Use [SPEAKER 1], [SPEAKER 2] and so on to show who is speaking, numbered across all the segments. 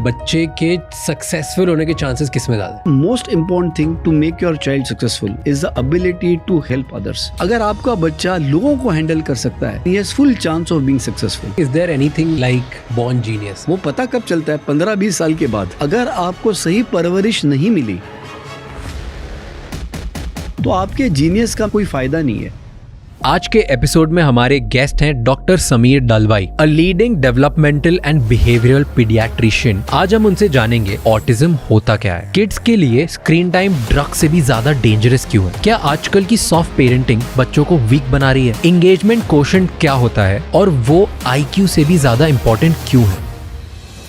[SPEAKER 1] बच्चे के सक्सेसफुल होने के चांसेस किस में ज्यादा है?
[SPEAKER 2] Most important thing to make your child successful is the ability to help others. अगर आपका बच्चा लोगों को हैंडल कर सकता है, he has full chance of being successful.
[SPEAKER 1] Is there anything like born genius?
[SPEAKER 2] वो पता कब चलता है? 15-20 साल के बाद. अगर आपको सही परवरिश नहीं मिली तो आपके जीनियस का कोई फायदा नहीं है.
[SPEAKER 1] आज के एपिसोड में हमारे गेस्ट हैं doctor Sameer Dalwai, a leading developmental and behavioural paediatrician. आज हम उनसे जानेंगे ऑटिज्म होता क्या है, किड्स के लिए स्क्रीन टाइम ड्रग से भी ज्यादा डेंजरस क्यों है, क्या आजकल की सॉफ्ट पेरेंटिंग बच्चों को वीक बना रही है, एंगेजमेंट कोशेंट क्या होता है और वो IQ से भी ज्यादा इंपॉर्टेंट क्यों है.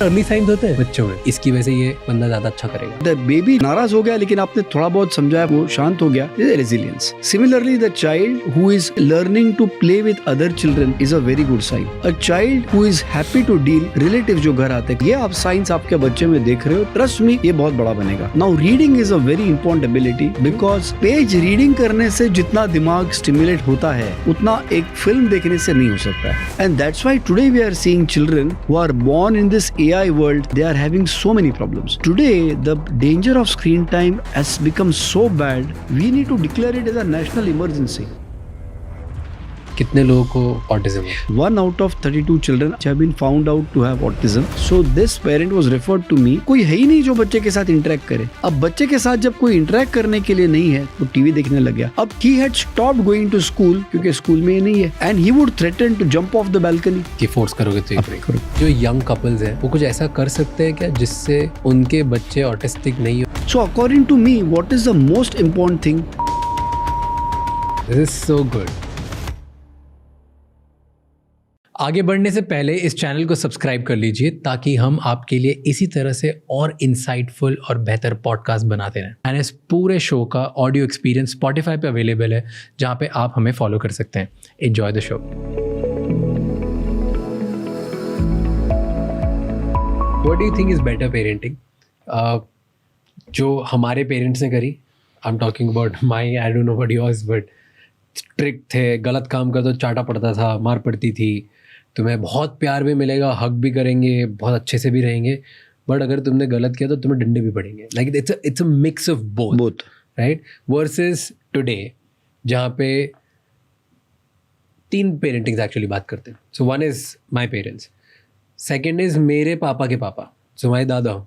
[SPEAKER 1] अर्ली साइंस होते हैं बच्चों में, इसकी वजह से ये बंदा ज्यादा अच्छा करेगा.
[SPEAKER 2] द बेबी नाराज हो गया लेकिन आपने थोड़ा बहुत समझाया, वो शांत हो गया. Resilience. Similarly the child who is learning to play with other children is a very good sign. A child who is happy to deal relative जो घर आते हैं, ये आप साइंस आपके बच्चे में देख रहे हो. ट्रस्ट मी, ये बहुत बड़ा बनेगा. Now reading is a very important ability because page reading करने से जितना दिमाग स्टिमुलेट होता है उतना एक फिल्म देखने से नहीं हो सकता. And that's why today we are seeing children who are born in this AI world, they are having so many problems. Today, the danger of screen time has become so bad, we need to declare it as a national emergency.
[SPEAKER 1] कितने लोगों को autism है?
[SPEAKER 2] 1 out of 32 children have been found out to have autism. So this parent was referred to me. कोई है ही नहीं जो बच्चे के साथ इंटरेक्ट करे. अब बच्चे के साथ जब कोई इंटरेक्ट करने के लिए नहीं है तो टीवी देखने लग गया. अब he had stopped going to school क्योंकि स्कूल में ही नहीं है. And he would threaten to jump off the balcony.
[SPEAKER 1] कि फोर्स करोगे तो ये करो. जो यंग कपल्स हैं वो कुछ ऐसा कर सकते हैं क्या जिससे उनके बच्चे ऑटिस्टिक नहीं हो?
[SPEAKER 2] So according to me, what is the most important thing?
[SPEAKER 1] This is so good. आगे बढ़ने से पहले इस चैनल को सब्सक्राइब कर लीजिए ताकि हम आपके लिए इसी तरह से और इंसाइटफुल और बेहतर पॉडकास्ट बनाते रहें. एंड इस पूरे शो का ऑडियो एक्सपीरियंस Spotify पे अवेलेबल है जहाँ पे आप हमें फॉलो कर सकते हैं. Enjoy the show. What do you think is better parenting? जो हमारे पेरेंट्स ने करी, I am talking about my, I don't know what yours, but strict थे, गलत काम कर तो चाटा पड़ता था, मार पड़ती थी. तुम्हें बहुत प्यार भी मिलेगा, हक भी करेंगे, बहुत अच्छे से भी रहेंगे, बट अगर तुमने गलत किया तो तुम्हें डंडे भी पड़ेंगे. Like it's a mix of both, right? Versus today जहाँ पे 3 पेरेंटिंग्स एक्चुअली बात करते हैं. So one is my parents, second is मेरे पापा के पापा, सो माई दादा.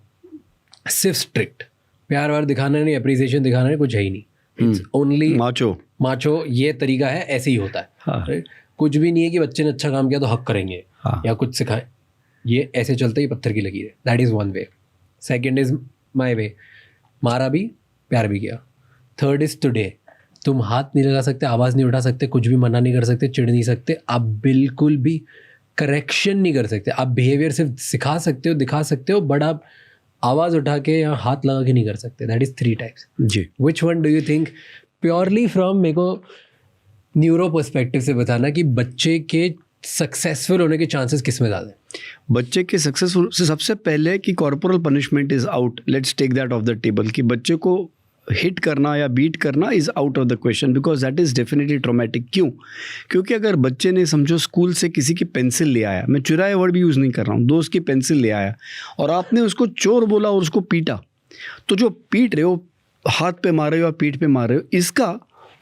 [SPEAKER 1] सिर्फ स्ट्रिक्ट, प्यार वार दिखाना नहीं, अप्रिसिएशन दिखाना नहीं, कुछ है ही नहीं. It's only macho. ये तरीका है, ऐसे ही होता है. हाँ. राइट? कुछ भी नहीं है कि बच्चे ने अच्छा काम किया तो हक करेंगे. हाँ. या कुछ सिखाएं, ये ऐसे चलते ही पत्थर की लकीर है. That is one way. Second is my way, मारा भी, प्यार भी किया. थर्ड इज टुडे, तुम हाथ नहीं लगा सकते, आवाज़ नहीं उठा सकते, कुछ भी मना नहीं कर सकते, चिढ़ नहीं सकते, आप बिल्कुल भी करेक्शन नहीं कर सकते. आप बिहेवियर सिर्फ सिखा सकते हो, दिखा सकते हो, बट आप आवाज़ उठा के या हाथ लगा के नहीं कर सकते. That is 3 types.
[SPEAKER 2] जी.
[SPEAKER 1] Which one do you think, purely from मेरे को न्यूरो पर्सपेक्टिव से बताना, कि बच्चे के सक्सेसफुल होने के चांसेस किस में ज़्यादा है?
[SPEAKER 2] बच्चे के सक्सेसफुल से सबसे पहले कि corporal punishment is out. Let's take that off the table. कि बच्चे को हिट करना या बीट करना is out of the question because that is definitely traumatic. क्यों? क्योंकि अगर बच्चे ने समझो स्कूल से किसी की पेंसिल ले आया, मैं चुराए वर्ड भी यूज़ नहीं कर रहा हूँ, दोस्त की पेंसिल ले आया और आपने उसको चोर बोला और उसको पीटा, तो जो पीट रहे हो, हाथ पे मार रहे हो या पीठ पे मार रहे हो, इसका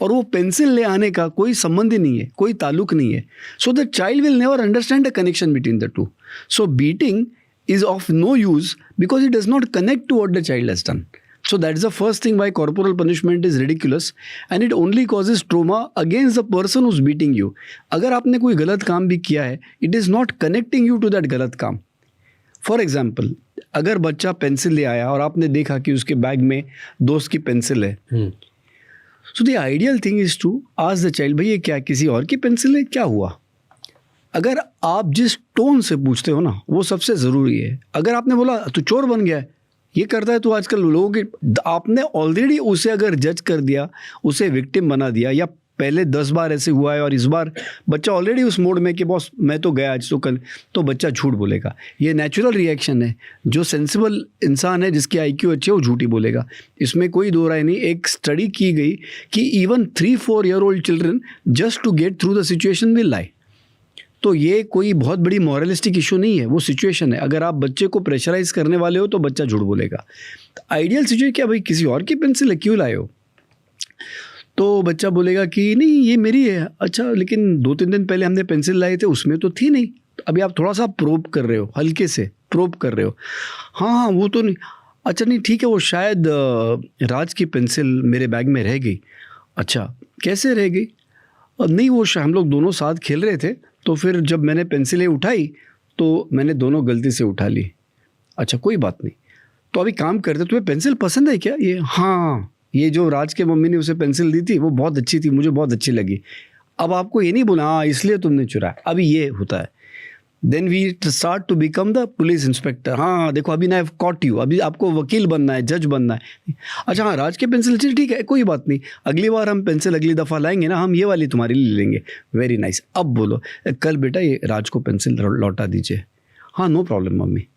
[SPEAKER 2] और वो पेंसिल ले आने का कोई संबंध ही नहीं है, कोई ताल्लुक नहीं है. So the child will never understand the connection between the two. So beating is of no use because it does not connect to what the child has done. So that's the first thing why corporal punishment is ridiculous and it only causes trauma against the person who's beating you. अगर आपने कोई गलत काम भी किया है, it is not connecting you to that गलत काम. For example, अगर बच्चा पेंसिल ले आया और आपने देखा कि उसके बैग में दोस्त की पेंसिल है, so the ideal thing is to ask the child, भाई ये क्या किसी और की पेंसिल है, क्या हुआ? अगर आप जिस टोन से पूछते हो ना, वो सबसे ज़रूरी है. अगर आपने बोला तू चोर बन गया है, ये करता है, तो आजकल लोगों के, आपने ऑलरेडी उसे अगर जज कर दिया, उसे विक्टिम बना दिया, या पहले 10 बार ऐसे हुआ है और इस बार बच्चा ऑलरेडी उस मोड में कि बॉस मैं तो गया आज तो कल, तो बच्चा झूठ बोलेगा. ये नेचुरल रिएक्शन है. जो सेंसिबल इंसान है, जिसकी IQ अच्छी है, वो झूठी बोलेगा. इसमें कोई दो राय नहीं. एक स्टडी की गई कि even 3-4 year old children just to get through the situation will lie. तो ये कोई बहुत बड़ी मॉरलिस्टिक इशू नहीं है, वो सिचुएशन है। अगर आप बच्चे को प्रेशराइज करने वाले हो तो बच्चा झूठ बोलेगा। आइडियल सिचुएशन क्या, भाई किसी और की पेंसिल है क्यों लाए हो, तो बच्चा बोलेगा कि नहीं ये मेरी है। अच्छा लेकिन 2-3 दिन पहले हमने पेंसिल लाए थे उसमें तो थी नहीं। अभी आप थोड़ा सा प्रोब कर रहे हो, हल्के से प्रोब कर रहे हो, हाँ वो तो नहीं, अच्छा नहीं ठीक है वो शायद राज की पेंसिल मेरे बैग में रह गई। अच्छा कैसे रह गई, नहीं वो हम लोग दोनों साथ खेल रहे थे तो फिर जब मैंने पेंसिलें उठाई तो मैंने दोनों गलती से उठा ली। अच्छा कोई बात नहीं, तो अभी काम करते, तुम्हें पेंसिल पसंद है क्या, ये हाँ ये जो राज के मम्मी ने उसे पेंसिल दी थी वो बहुत अच्छी थी, मुझे बहुत अच्छी लगी। अब आपको ये नहीं बोला हाँ इसलिए तुमने चुराया, अभी ये होता है। Then we start to become the police inspector, हाँ देखो अभी ना कॉट यू, अभी आपको वकील बनना है, जज बनना है। अच्छा हाँ राज के पेंसिल चल ठीक है कोई बात नहीं, अगली बार हम पेंसिल अगली दफ़ा लाएंगे ना हम ये वाली तुम्हारी ले लेंगे। वेरी नाइस, अब बोलो कल बेटा ये राज को पेंसिल लौटा दीजिए। हाँ नो प्रॉब्लम मम्मी,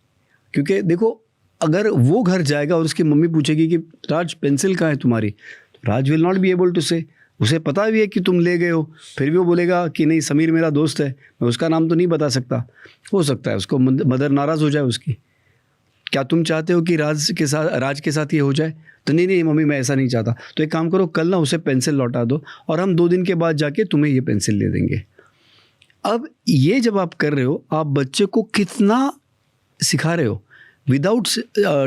[SPEAKER 2] क्योंकि देखो अगर वो घर जाएगा और उसकी मम्मी पूछेगी कि राज पेंसिल कहाँ है तुम्हारी, तो Raj will not be able to say, उसे पता भी है कि तुम ले गए हो, फिर भी वो बोलेगा कि नहीं समीर मेरा दोस्त है, मैं उसका नाम तो नहीं बता सकता। हो सकता है उसको मदर नाराज़ हो जाए उसकी। क्या तुम चाहते हो कि राज के साथ ये हो जाए, तो नहीं नहीं मम्मी मैं ऐसा नहीं चाहता, तो एक काम करो कल ना उसे पेंसिल लौटा दो और हम 2 दिन के बाद जाके तुम्हें ये पेंसिल दे देंगे। अब ये जब आप कर रहे हो आप बच्चे को कितना सिखा रहे हो विदाउट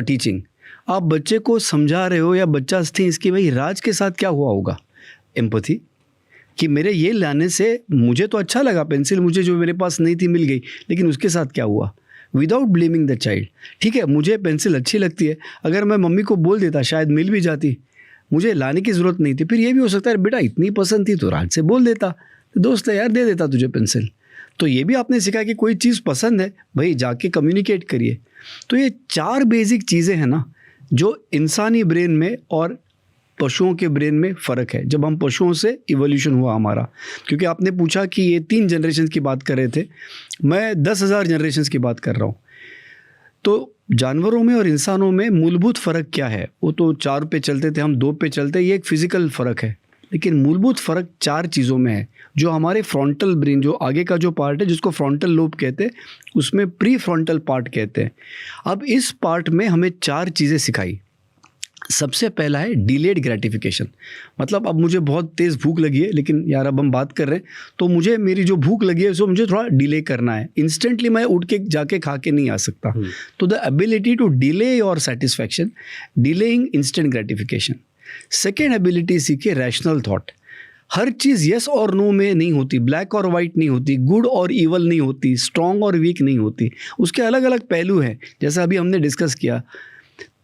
[SPEAKER 2] टीचिंग, आप बच्चे को समझा रहे हो या बच्चा थिंक्स कि भाई राज के साथ क्या हुआ होगा, एम्पैथी कि मेरे ये लाने से मुझे तो अच्छा लगा, पेंसिल मुझे जो मेरे पास नहीं थी मिल गई, लेकिन उसके साथ क्या हुआ, विदाउट ब्लेमिंग द चाइल्ड। ठीक है मुझे पेंसिल अच्छी लगती है, अगर मैं मम्मी को बोल देता शायद मिल भी जाती, मुझे लाने की ज़रूरत नहीं थी। फिर ये भी हो सकता है बेटा इतनी पसंद थी तो राज से बोल देता, दोस्त है यार दे देता तुझे पेंसिल। तो ये भी आपने सीखा कि कोई चीज़ पसंद है भाई जाके कम्युनिकेट करिए। तो ये 4 बेसिक चीज़ें हैं ना जो इंसानी ब्रेन में और पशुओं के ब्रेन में फ़र्क है। जब हम पशुओं से इवोल्यूशन हुआ हमारा, क्योंकि आपने पूछा कि ये 3 जनरेशन की बात कर रहे थे, मैं 10,000 जनरेशन की बात कर रहा हूँ। तो जानवरों में और इंसानों में मूलभूत फ़र्क क्या है, वो तो 4 पे चलते थे हम 2 पे चलते, ये एक फिज़िकल फ़र्क है, लेकिन मूलभूत फ़र्क 4 चीज़ों में है। जो हमारे फ्रंटल ब्रेन जो आगे का जो पार्ट है जिसको फ्रंटल लोब कहते हैं, उसमें प्री फ्रंटल पार्ट कहते हैं। अब इस पार्ट में हमें 4 चीज़ें सिखाई। सबसे पहला है डिलेड ग्रेटिफिकेशन, मतलब अब मुझे बहुत तेज़ भूख लगी है लेकिन यार अब हम बात कर रहे हैं तो मुझे मेरी जो भूख लगी है उसको मुझे थोड़ा डिले करना है, इंस्टेंटली मैं उठ के जाके खा के नहीं आ सकता। तो the ability to delay your satisfaction, delaying instant gratification. Second ability सीखिए रैशनल थॉट। हर चीज़ यस और नो में नहीं होती, ब्लैक और वाइट नहीं होती, गुड और ईवल नहीं होती, स्ट्रॉन्ग और वीक नहीं होती, उसके अलग अलग पहलू हैं जैसा अभी हमने डिस्कस किया।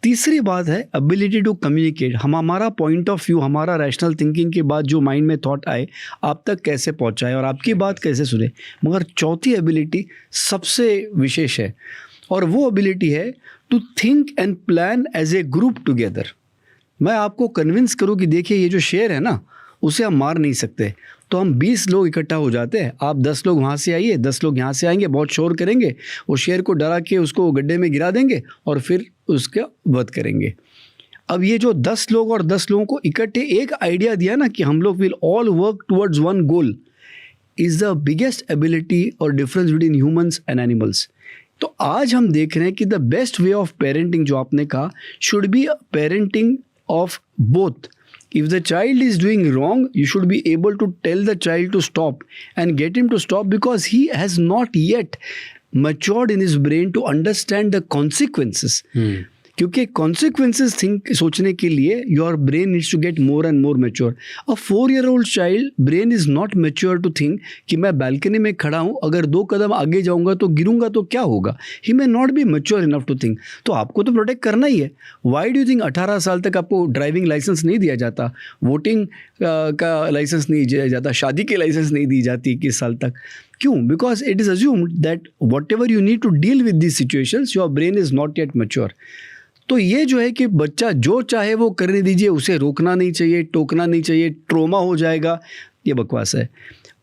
[SPEAKER 2] तीसरी बात है एबिलिटी टू कम्युनिकेट, हमारा पॉइंट ऑफ व्यू, हमारा रैशनल थिंकिंग के बाद जो माइंड में थॉट आए आप तक कैसे पहुंचाए और आपकी बात कैसे सुने। मगर चौथी एबिलिटी सबसे विशेष है और वो एबिलिटी है to think and plan as a group together. मैं आपको कन्विंस करूं कि देखिए ये जो शेर है ना उसे हम मार नहीं सकते, तो हम 20 लोग इकट्ठा हो जाते हैं, आप 10 लोग वहाँ से आइए, 10 लोग यहाँ से आएंगे, बहुत शोर करेंगे, वो शेर को डरा के उसको गड्ढे में गिरा देंगे और फिर उसका वध करेंगे। अब ये जो 10 लोग और 10 लोगों को इकट्ठे एक आइडिया दिया ना कि हम लोग will all work towards one goal, is the biggest ability और difference between humans and animals. तो आज हम देख रहे हैं कि the best way of parenting जो आपने कहा should be parenting of both. If the child is doing wrong, you should be able to tell the child to stop and get him to stop because he has not yet matured in his brain to understand the consequences. क्योंकि consequences सोचने के लिए your brain needs to get more and more mature. A 4-year-old child brain is not mature to think कि मैं balcony में खड़ा हूँ, अगर 2 कदम आगे जाऊँगा तो गिरूँगा तो क्या होगा. He may not be mature enough to think. तो आपको तो प्रोटेक्ट करना ही है. Why do you think 18 साल तक आपको ड्राइविंग लाइसेंस नहीं दिया जाता, वोटिंग का लाइसेंस नहीं दिया जाता, शादी की लाइसेंस नहीं दी जाती 21 साल तक? क्यों? Because it is assumed that whatever you need to deal with these situations, your brain is not yet mature. तो ये जो है कि बच्चा जो चाहे वो करने दीजिए, उसे रोकना नहीं चाहिए, टोकना नहीं चाहिए, ट्रोमा हो जाएगा, ये बकवास है.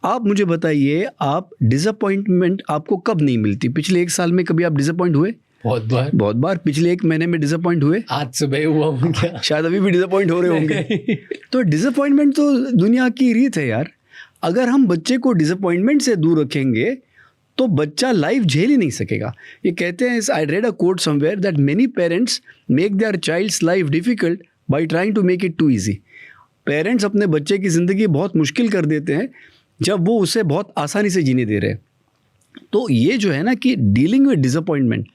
[SPEAKER 2] आप मुझे बताइए, आप डिसअपॉइंटमेंट आपको कब नहीं मिलती? पिछले 1 साल में कभी आप डिसअपॉइंट हुए? बहुत बार. पिछले 1 महीने में डिसअपॉइंट हुए?
[SPEAKER 1] आज सुबह हुआ हूँ क्या?
[SPEAKER 2] शायद अभी भी डिसअपॉइंट हो रहे होंगे. तो डिसअपॉइंटमेंट तो दुनिया की रीत है यार. अगर हम बच्चे को डिसअपॉइंटमेंट से दूर रखेंगे तो बच्चा लाइफ झेल ही नहीं सकेगा. ये कहते हैं, I read a quote somewhere that many parents make their child's life difficult by trying to make it too easy. Parents अपने बच्चे की ज़िंदगी बहुत मुश्किल कर देते हैं जब वो उसे बहुत आसानी से जीने दे रहे हैं. तो ये जो है ना कि डीलिंग विद डिसअपॉइंटमेंट,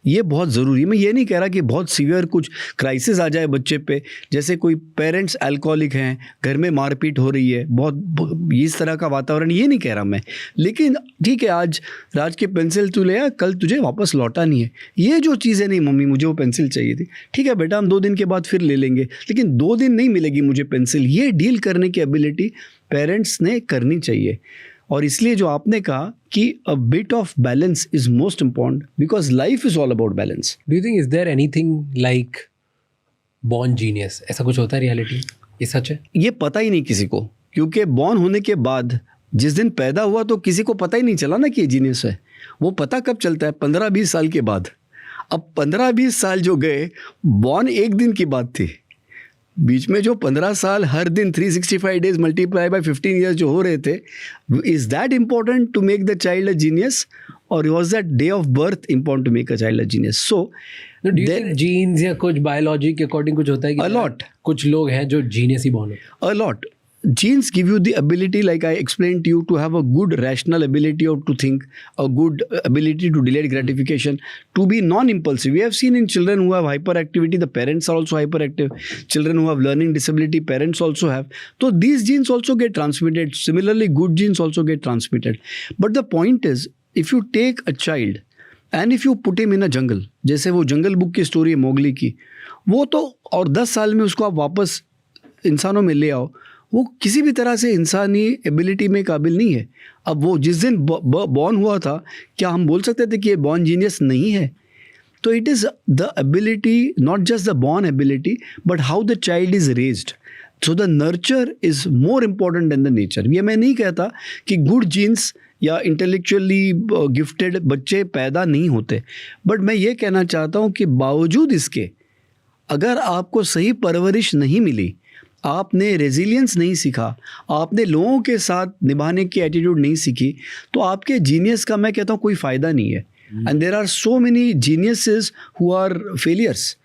[SPEAKER 2] ये बहुत ज़रूरी है. मैं ये नहीं कह रहा कि बहुत सीवियर कुछ क्राइसिस आ जाए बच्चे पे, जैसे कोई पेरेंट्स अल्कोहलिक हैं, घर में मारपीट हो रही है, बहुत इस तरह का वातावरण, ये नहीं कह रहा मैं. लेकिन ठीक है, आज राज की पेंसिल तू ले आ, कल तुझे वापस लौटा नहीं है. ये जो चीज़ें, नहीं मम्मी मुझे वो पेंसिल चाहिए थी, ठीक है बेटा हम 2 दिन के बाद फिर ले लेंगे, लेकिन 2 दिन नहीं मिलेगी मुझे पेंसिल. ये डील करने की एबिलिटी पेरेंट्स ने करनी चाहिए. और इसलिए जो आपने कहा कि a bit of balance is most important, because life is all about balance.
[SPEAKER 1] Do you think is there anything like born genius? ऐसा कुछ होता है रियलिटी? ये सच है?
[SPEAKER 2] ये पता ही नहीं किसी को, क्योंकि बॉर्न होने के बाद जिस दिन पैदा हुआ तो किसी को पता ही नहीं चला ना कि ये जीनियस है. वो पता कब चलता है? 15-20 साल के बाद. अब 15-20 साल जो गए, बॉर्न एक दिन की बात थी. बीच में जो 15 साल हर दिन 365 डेज मल्टीप्लाई बाय 15 ईयर्स जो हो रहे थे, is that important to make the child a genius, और was that day of birth important to make a child a genius? So
[SPEAKER 1] genes या कुछ बायोलॉजी के अकॉर्डिंग कुछ होता है कि
[SPEAKER 2] a lot.
[SPEAKER 1] कुछ लोग हैं जो जीनियस ही बॉर्न होते हैं?
[SPEAKER 2] A lot. Genes give you the ability, like I explained to you, to have a good rational ability or to think, a good ability to delayed gratification, to be non-impulsive. We have seen in children who have hyperactivity, the parents are also hyperactive. Children who have learning disability, parents also have. So these genes also get transmitted. Similarly, good genes also get transmitted. But the point is, if you take a child and if you put him in a jungle, जैसे वो जंगल book की story है Mowgli की, वो तो, और 10 साल में उसको आप वापस इंसानों में ले आओ, वो किसी भी तरह से इंसानी एबिलिटी में काबिल नहीं है. अब वो जिस दिन बॉर्न हुआ था, क्या हम बोल सकते थे कि ये बॉर्न जीनियस नहीं है? तो it is the ability, not just the born ability, but how the child is raised. So the nurture is more important than the nature. ये मैं नहीं कहता कि गुड जीन्स या इंटेलेक्चुअली गिफ्टेड बच्चे पैदा नहीं होते, बट मैं ये कहना चाहता हूँ कि बावजूद इसके, अगर आपको सही परवरिश नहीं मिली, आपने रेजिलियंस नहीं सीखा, आपने लोगों के साथ निभाने की एटीट्यूड नहीं सीखी, तो आपके जीनियस का मैं कहता हूँ कोई फ़ायदा नहीं है. And there are so many geniuses who are failures.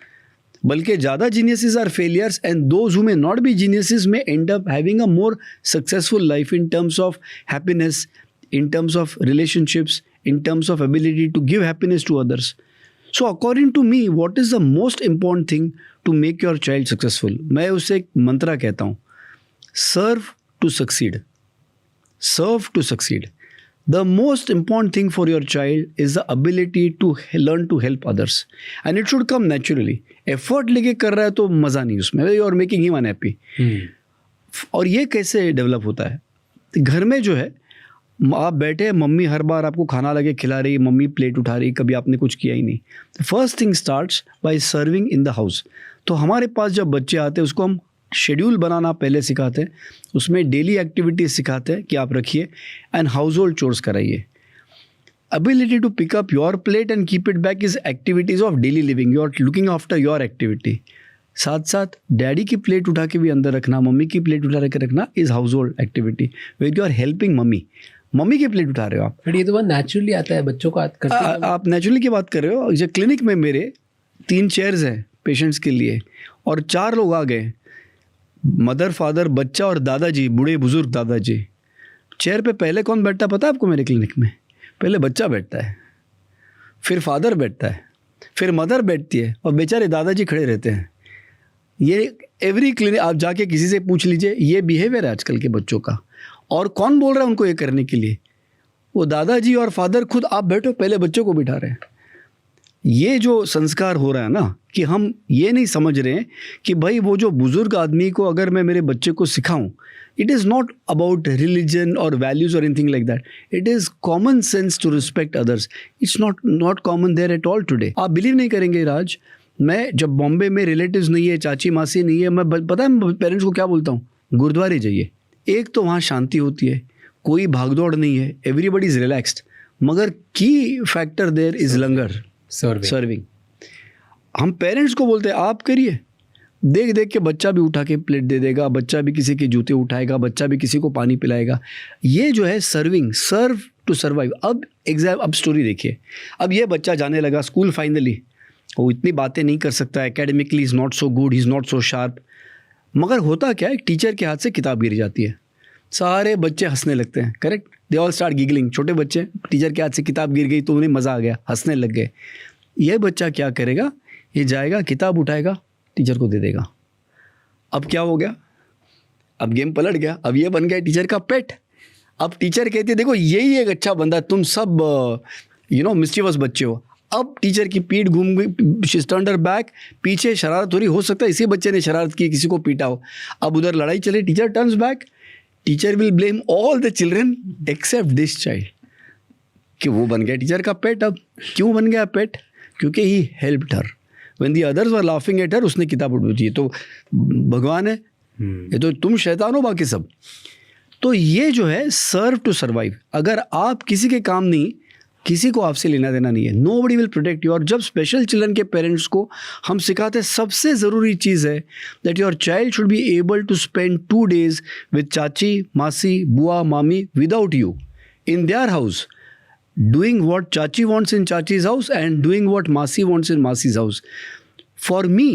[SPEAKER 2] बल्कि ज़्यादा geniuses are failures, and those who may not be geniuses may end up having a more successful life in terms of happiness, in terms of relationships, in terms of ability to give happiness to others. So according to me, what is the most important thing to make your child successful? मैं उसे एक मंत्रा कहता हूँ, serve to succeed. Serve to succeed. The most important thing for your child is the ability to learn to help others. And it should come naturally. Effort लेके कर रहा है तो मज़ा नहीं उसमें. You are making him unhappy. और ये कैसे डेवलप होता है? घर में जो है, आप बैठे, मम्मी हर बार आपको खाना लगे खिला रही, मम्मी प्लेट उठा रही, कभी आपने कुछ किया ही नहीं. First thing starts by serving in the house. तो हमारे पास जब बच्चे आते हैं, उसको हम शेड्यूल बनाना पहले सिखाते हैं, उसमें डेली एक्टिविटीज सिखाते हैं कि आप रखिए, एंड हाउस होल्ड चोर्स कराइए. Ability to pick up your plate and keep it back is activities of daily living. You are looking after your activity. साथ साथ डैडी की प्लेट उठा के भी अंदर रखना, मम्मी की प्लेट उठा के रखना is household activity, where you are helping mummy. Mummy की प्लेट उठा रहे हो आप.
[SPEAKER 1] बट ये तो बहुत नेचुरली आता है बच्चों को करते हैं.
[SPEAKER 2] आप नेचुरली की बात कर रहे हो. जो क्लिनिक में मेरे 3 चेयर्स हैं पेशेंट्स के लिए, और 4 लोग आ गए, मदर, फादर, बच्चा और दादाजी, बूढ़े बुजुर्ग दादाजी. चेयर पे पहले कौन बैठता पता है आपको मेरे क्लिनिक में? पहले बच्चा बैठता है, फिर फादर बैठता है, फिर मदर बैठती है, और बेचारे दादाजी खड़े रहते हैं. ये एवरी क्लिनिक आप जाके किसी से पूछ लीजिए, ये बिहेवियर है आजकल के बच्चों का. और कौन बोल रहा है उनको ये करने के लिए? वो दादाजी और फादर खुद. आप बैठो, पहले बच्चों को बिठा रहे हैं. ये जो संस्कार हो रहा है ना, कि हम ये नहीं समझ रहे हैं कि भाई वो जो बुजुर्ग आदमी को अगर मैं मेरे बच्चे को सिखाऊं, it is not about religion और वैल्यूज़ और anything like that. It is common sense to respect others. It's not common there at all today. आप बिलीव नहीं करेंगे राज, मैं जब बॉम्बे में रिलेटिव्स नहीं है, चाची मासी नहीं है, मैं पता है पेरेंट्स को क्या बोलता हूँ? गुरुद्वारे जाइए. एक तो वहाँ शांति होती है, कोई भागदौड़ नहीं है, एवरीबडी इज रिलैक्स्ड. मगर key factor there is langar, serving. हम पेरेंट्स को बोलते हैं आप करिए, देख देख के बच्चा भी उठा के प्लेट दे देगा, बच्चा भी किसी के जूते उठाएगा, बच्चा भी किसी को पानी पिलाएगा. ये जो है सर्विंग, सर्व टू सर्वाइव. अब स्टोरी देखिए. अब ये बच्चा जाने लगा स्कूल फाइनली. वो इतनी बातें नहीं कर सकता, academically is not so good, he is not so sharp. मगर होता क्या है, टीचर के हाथ से किताब गिर जाती है, सारे बच्चे हंसने लगते हैं. Correct, they all start giggling. छोटे बच्चे, टीचर के हाथ से किताब गिर गई तो उन्हें मज़ा आ गया, हंसने लग गए. ये बच्चा क्या करेगा, ये जाएगा किताब उठाएगा, टीचर को दे देगा. अब क्या हो गया, अब गेम पलट गया. अब ये बन गया टीचर का पेट. अब टीचर कहती है देखो यही एक अच्छा बंदा, तुम सब मिस्चीवस बच्चे हो. अब टीचर की पीठ घूम गई, शी टर्न्ड हर बैक. पीछे शरारत हो रही, हो सकता है इसी बच्चे ने शरारत की, किसी को पीटा हो. अब उधर लड़ाई चले, teacher turns back. Teacher will blame all the children except this child, कि वो बन गया टीचर का पेट. अब क्यों बन गया पेट, क्योंकि he helped her when the others were laughing at her. उसने किताब उठा दी. तो भगवान है, ये तो तुम शैतान हो बाकी सब. तो ये जो है सर्व टू सर्वाइव. अगर आप किसी के काम नहीं, किसी को आपसे लेना देना नहीं है, नोबडी विल प्रोटेक्ट यू. और जब स्पेशल चिल्ड्रन के पेरेंट्स को हम सिखाते हैं, सबसे ज़रूरी चीज़ है that your child should be able to spend 2 days with chachi, masi, bua, mami without you in their house, doing what chachi wants in chachi's house and doing what masi wants in masi's house. For me,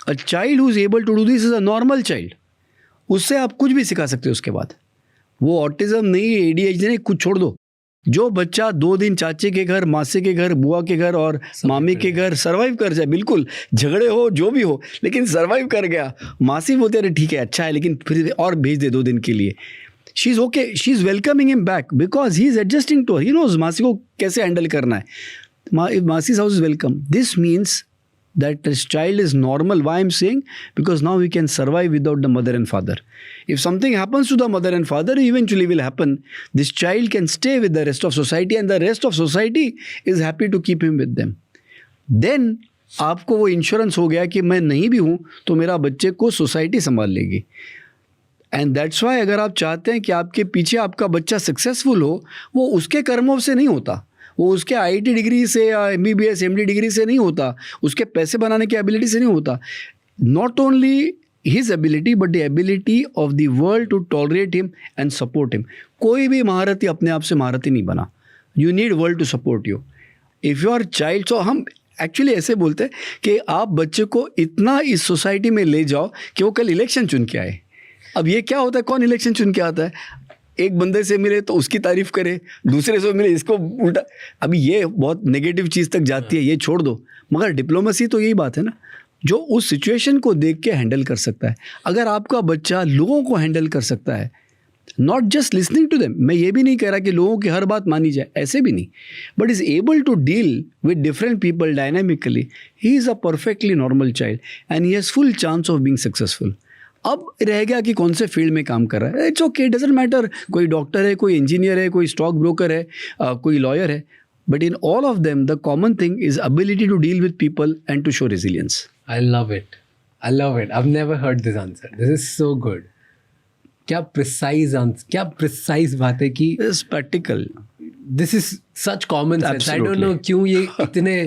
[SPEAKER 2] a child who is able to do this is a normal child. उससे आप कुछ भी सिखा सकते हो. उसके बाद वो ऑटिज्म नहीं, ADHD नहीं, कुछ छोड़ दो. जो बच्चा 2 दिन चाचे के घर, मासी के घर, बुआ के घर और मामी के घर सर्वाइव कर जाए, बिल्कुल झगड़े हो जो भी हो, लेकिन सर्वाइव कर गया. मासी बोलते अरे ठीक है अच्छा है, लेकिन फिर और भेज दे 2 दिन के लिए. She is okay, she is welcoming him back because he is adjusting to, he knows मासी को कैसे हैंडल करना है. मासी's house is welcome. This means that this child is normal. Why I'm saying? Because now we can survive without the mother and father. If something happens to the mother and father, eventually will happen. This child can stay with the rest of society and the rest of society is happy to keep him with them. Then आपको वो insurance हो गया कि मैं नहीं भी हूँ तो मेरा बच्चे को सोसाइटी संभाल लेगी. एंड दैट्स वाई अगर आप चाहते हैं कि आपके पीछे आपका बच्चा सक्सेसफुल हो, वो उसके कर्मों से नहीं होता, वो उसके IIT डिग्री से या MBBS MD डिग्री से नहीं होता, उसके पैसे बनाने की एबिलिटी से नहीं होता. Not only his ability but the ability of the world to tolerate him and support him. कोई भी महारथी अपने आप से महारथी नहीं बना. You need world to support you. If your child, so हम एक्चुअली ऐसे बोलते हैं कि आप बच्चे को इतना इस सोसाइटी में ले जाओ कि वो कल इलेक्शन चुन के आए. अब ये क्या होता है, कौन इलेक्शन चुन के आता है, एक बंदे से मिले तो उसकी तारीफ करे, दूसरे से मिले इसको उल्टा. अभी ये बहुत नेगेटिव चीज़ तक जाती है, ये छोड़ दो. मगर डिप्लोमेसी तो यही बात है ना, जो उस सिचुएशन को देख के हैंडल कर सकता है. अगर आपका बच्चा लोगों को हैंडल कर सकता है, not just listening to them, मैं ये भी नहीं कह रहा कि लोगों की हर बात मानी जाए, ऐसे भी नहीं, but is able to deal with different people dynamically, he is a perfectly normal child and he has full chance of being successful. अब रह गया कि कौन से फील्ड में काम कर रहा है, इट्स ओके, डजंट मैटर. कोई डॉक्टर है, कोई इंजीनियर है, कोई स्टॉक ब्रोकर है, कोई लॉयर है, but in all of them the common thing is ability to deal with people and to show resilience.
[SPEAKER 1] I love it. I love it. I've never heard this answer. This is so good. क्या precise answer, क्या precise बात है कि
[SPEAKER 2] it's practical.
[SPEAKER 1] this is such common sense. I don't know क्यों ये इतने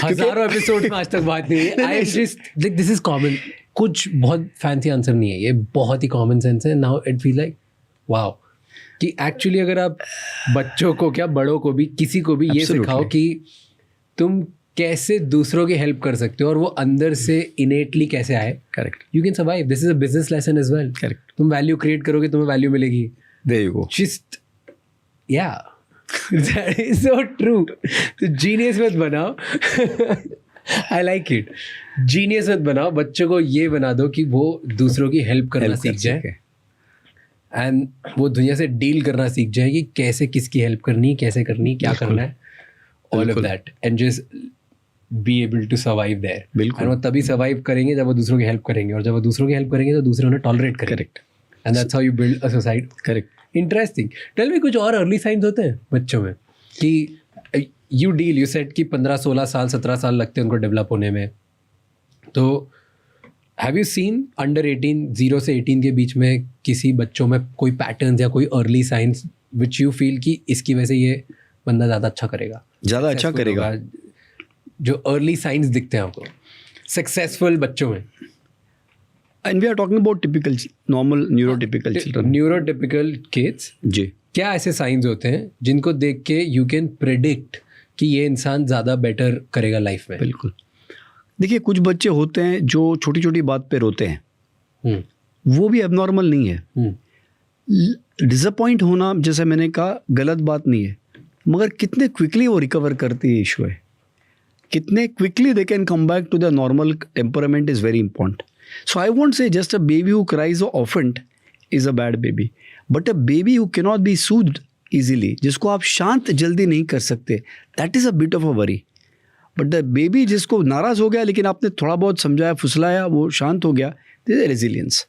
[SPEAKER 1] हजारों episode में आज तक बात नहीं है. I just like this is common. कुछ बहुत फैंसी आंसर नहीं है, ये बहुत ही कॉमन सेंस है. Now it feel like wow कि एक्चुअली अगर आप बच्चों को क्या बड़ों को भी किसी को भी ये सिखाओ कि तुम कैसे दूसरों की हेल्प कर सकते हो और वो अंदर से इनेटली कैसे आए.
[SPEAKER 2] Correct.
[SPEAKER 1] You can survive. This is a business lesson as well.
[SPEAKER 2] Correct.
[SPEAKER 1] तुम वैल्यू क्रिएट करोगे, तुम्हें वैल्यू मिलेगी.
[SPEAKER 2] There you go.
[SPEAKER 1] Just yeah that is so true. तो जीनियस मत बनाओ. I like it. जीनियस मत बनाओ, बच्चों को ये बना दो कि वो दूसरों की हेल्प करना सीख जाए एंड वो दुनिया से डील करना सीख जाए कि कैसे किसकी हेल्प करनी, कैसे करनी, क्या करना है, all of that, and just be able to survive there.
[SPEAKER 2] बिल्कुल.
[SPEAKER 1] वो तभी सर्वाइव करेंगे जब वो दूसरों की हेल्प करेंगे, और जब वो दूसरों की हेल्प करेंगे तो दूसरे उन्हें टॉलरेट करेंगे.
[SPEAKER 2] Correct.
[SPEAKER 1] And that's how you build a society.
[SPEAKER 2] Correct.
[SPEAKER 1] Interesting. Tell me, कुछ और अर्ली साइंस होते हैं बच्चों में कि यू सेड कि 15-16 साल 17 साल लगते हैं उनको डेवलप होने में. तो हैव यू सीन अंडर 18, 0 से 18 के बीच में किसी बच्चों में कोई पैटर्न्स या कोई early science which you feel कि इसकी वजह से ये बंदा ज़्यादा अच्छा करेगा,
[SPEAKER 2] ज़्यादा अच्छा करेगा,
[SPEAKER 1] जो अर्ली साइंस दिखते हैं आपको सक्सेसफुल बच्चों में?
[SPEAKER 2] And we are talking about typical normal neurotypical children.
[SPEAKER 1] Neurotypical kids.
[SPEAKER 2] जी.
[SPEAKER 1] क्या ऐसे साइंस होते हैं जिनको देख के यू कैन प्रेडिक्ट कि ये इंसान ज़्यादा बेटर करेगा लाइफ में?
[SPEAKER 2] बिल्कुल। देखिए, कुछ बच्चे होते हैं जो छोटी छोटी बात पे रोते हैं, वो भी एबनॉर्मल नहीं है। डिसअपॉइंट होना, जैसे मैंने कहा, गलत बात नहीं है, मगर कितने क्विकली वो रिकवर करती है इशू है, कितने quickly they can come back to the normal temperament is very important. So I won't say just a baby who cries often is a bad baby, but a baby who cannot be soothed easily, जिसको आप शांत जल्दी नहीं कर सकते, that is a bit of a worry. But the baby जिसको नाराज़ हो गया लेकिन आपने थोड़ा बहुत समझाया, फुसलाया, वो शांत हो गया, this is a resilience.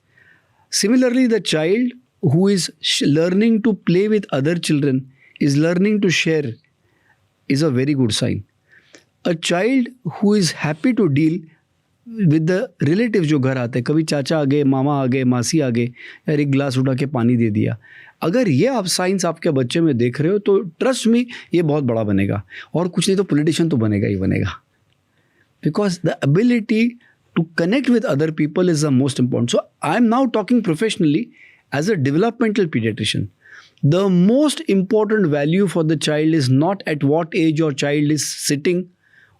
[SPEAKER 2] Similarly, the child who is learning to play with other children, is learning to share, is a very good sign. A child who is happy to deal with the relative जो घर आते हैं, कभी चाचा आ गए, मामा आ गए, मासी आ गए, यार एक गिलास उठा के पानी दे दिया, अगर ये आप साइंस आपके बच्चे में देख रहे हो तो ट्रस्ट मी, ये बहुत बड़ा बनेगा, और कुछ नहीं तो पॉलिटिशियन तो बनेगा ही बनेगा, because the ability to connect with other people is the most important. So I am now talking professionally as a developmental paediatrician. The most important value for the child is not at what age your child is sitting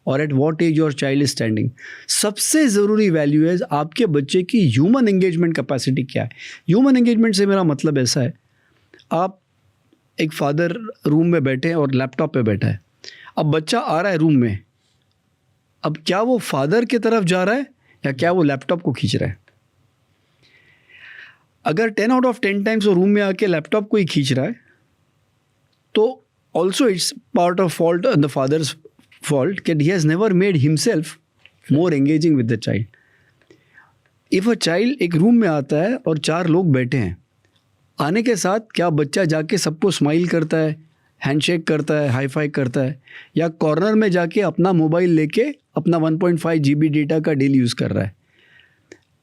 [SPEAKER 2] और at what age your child is standing. सबसे ज़रूरी value है आपके बच्चे की human engagement capacity क्या है. Human engagement से मेरा मतलब ऐसा है, आप एक फादर रूम में बैठे हैं और लैपटॉप पे बैठा है, अब बच्चा आ रहा है रूम में, अब क्या वो फादर की तरफ जा रहा है या क्या वो लैपटॉप को खींच रहा है. अगर 10 आउट ऑफ 10 टाइम्स वो रूम में आके लैपटॉप को ही खींच रहा है तो also it's part of fault the father's fault that he has never made himself more engaging with the child. If a child एक रूम में आता है और 4 लोग बैठे हैं, आने के साथ क्या बच्चा जाके सबको स्माइल करता है, हैंडशेक करता है, हाई फाई करता है, या कॉर्नर में जाके अपना मोबाइल लेके अपना 1.5 GB डेटा का डील यूज़ कर रहा है.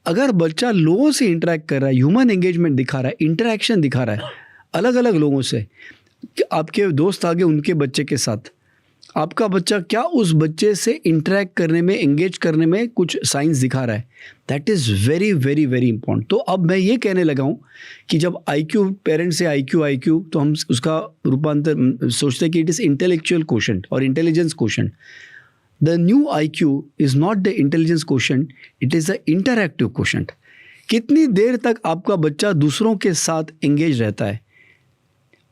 [SPEAKER 2] अगर बच्चा लोगों से इंटरेक्ट कर रहा है, ह्यूमन एंगेजमेंट दिखा रहा है, इंटरेक्शन दिखा रहा है अलग अलग लोगों से, आपके दोस्त आगे उनके बच्चे के साथ, आपका बच्चा क्या उस बच्चे से इंटरेक्ट करने में, एंगेज करने में कुछ साइंस दिखा रहा है, that is very very very important. तो अब मैं ये कहने लगा हूँ कि जब IQ, पेरेंट्स से IQ तो हम उसका रूपांतर सोचते हैं कि इट इज़ इंटेलेक्चुअल क्वोशेंट और intelligence quotient. The new IQ is not the intelligence quotient, it is the interactive quotient. कितनी देर तक आपका बच्चा दूसरों के साथ एंगेज रहता है,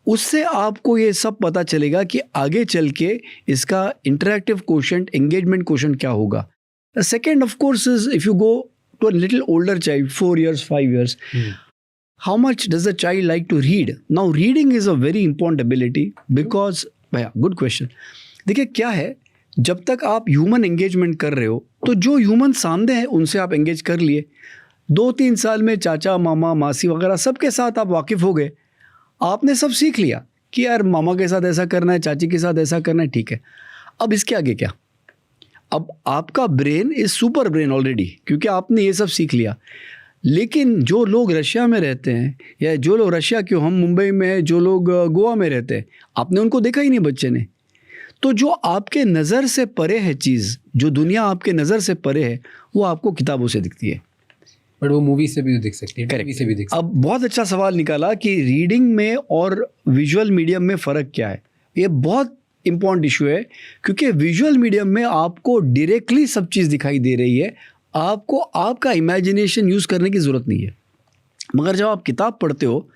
[SPEAKER 2] उससे आपको ये सब पता चलेगा कि आगे चल के इसका इंटरैक्टिव क्वोशेंट, एंगेजमेंट क्वोशेंट क्या होगा. The second of course is if you go to a little older child, 4 years, 5 years, how much does the child like to read? Now reading is a very important ability because, good question. देखिए क्या है, जब तक आप human engagement कर रहे हो तो जो ह्यूमन सामने है उनसे आप एंगेज कर लिए, 2-3 साल में चाचा, मामा, मासी वगैरह सबके साथ आप वाकिफ़ हो गए, आपने सब सीख लिया कि यार मामा के साथ ऐसा करना है, चाची के साथ ऐसा करना है, ठीक है. अब इसके आगे क्या? अब आपका brain is super brain already, क्योंकि आपने ये सब सीख लिया. लेकिन जो लोग रशिया में रहते हैं, या जो लोग रशिया क्यों, हम मुंबई में हैं, जो लोग गोवा में रहते हैं, आपने उनको देखा ही नहीं बच्चे ने. तो जो आपके नज़र से परे है चीज़, जो दुनिया आपके नज़र से परे है, वो आपको किताबों से दिखती है,
[SPEAKER 1] बट वो मूवी से भी दिख सकती है, टीवी से भी दिख सकती है.
[SPEAKER 2] अब बहुत अच्छा सवाल निकाला कि रीडिंग में और विजुअल मीडियम में फ़र्क क्या है. ये बहुत इंपॉर्टेंट इशू है, क्योंकि विजुअल मीडियम में आपको डायरेक्टली सब चीज़ दिखाई दे रही है, आपको आपका इमेजिनेशन यूज़ करने की ज़रूरत नहीं है. मगर जब आप किताब पढ़ते हो,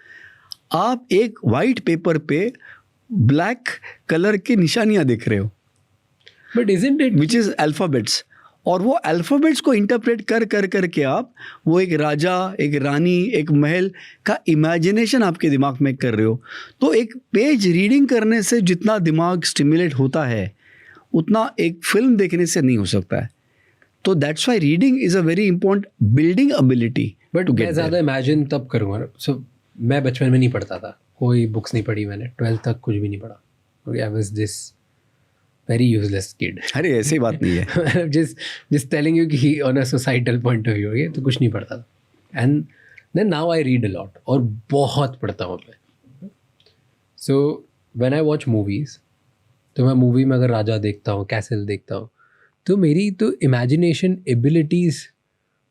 [SPEAKER 2] आप एक वाइट पेपर पे ब्लैक कलर की निशानियाँ देख रहे हो,
[SPEAKER 1] but isn't it
[SPEAKER 2] which is alphabets, और वो अल्फ़ाबेट्स को इंटरप्रेट कर के आप वो एक राजा, एक रानी, एक महल का इमेजिनेशन आपके दिमाग में कर रहे हो. तो एक पेज रीडिंग करने से जितना दिमाग स्टिमुलेट होता है, उतना एक फिल्म देखने से नहीं हो सकता है. तो that's why reading is a very important building ability.
[SPEAKER 1] But मैं ज़्यादा इमेजिन तब करूँगा. सो मैं बचपन में नहीं पढ़ता था, कोई बुक्स नहीं पढ़ी मैंने, 12th तक कुछ भी नहीं पढ़ा. I was this very useless kid.
[SPEAKER 2] अरे ऐसी बात नहीं है.
[SPEAKER 1] just telling you कि on a societal point of view, ये तो कुछ नहीं पढ़ता था. And then now I read a lot, और बहुत पढ़ता हूँ मैं. So when I watch movies, तो मैं मूवी में अगर राजा देखता हूँ, कैसल देखता हूँ, तो मेरी तो इमेजिनेशन एबिलिटीज़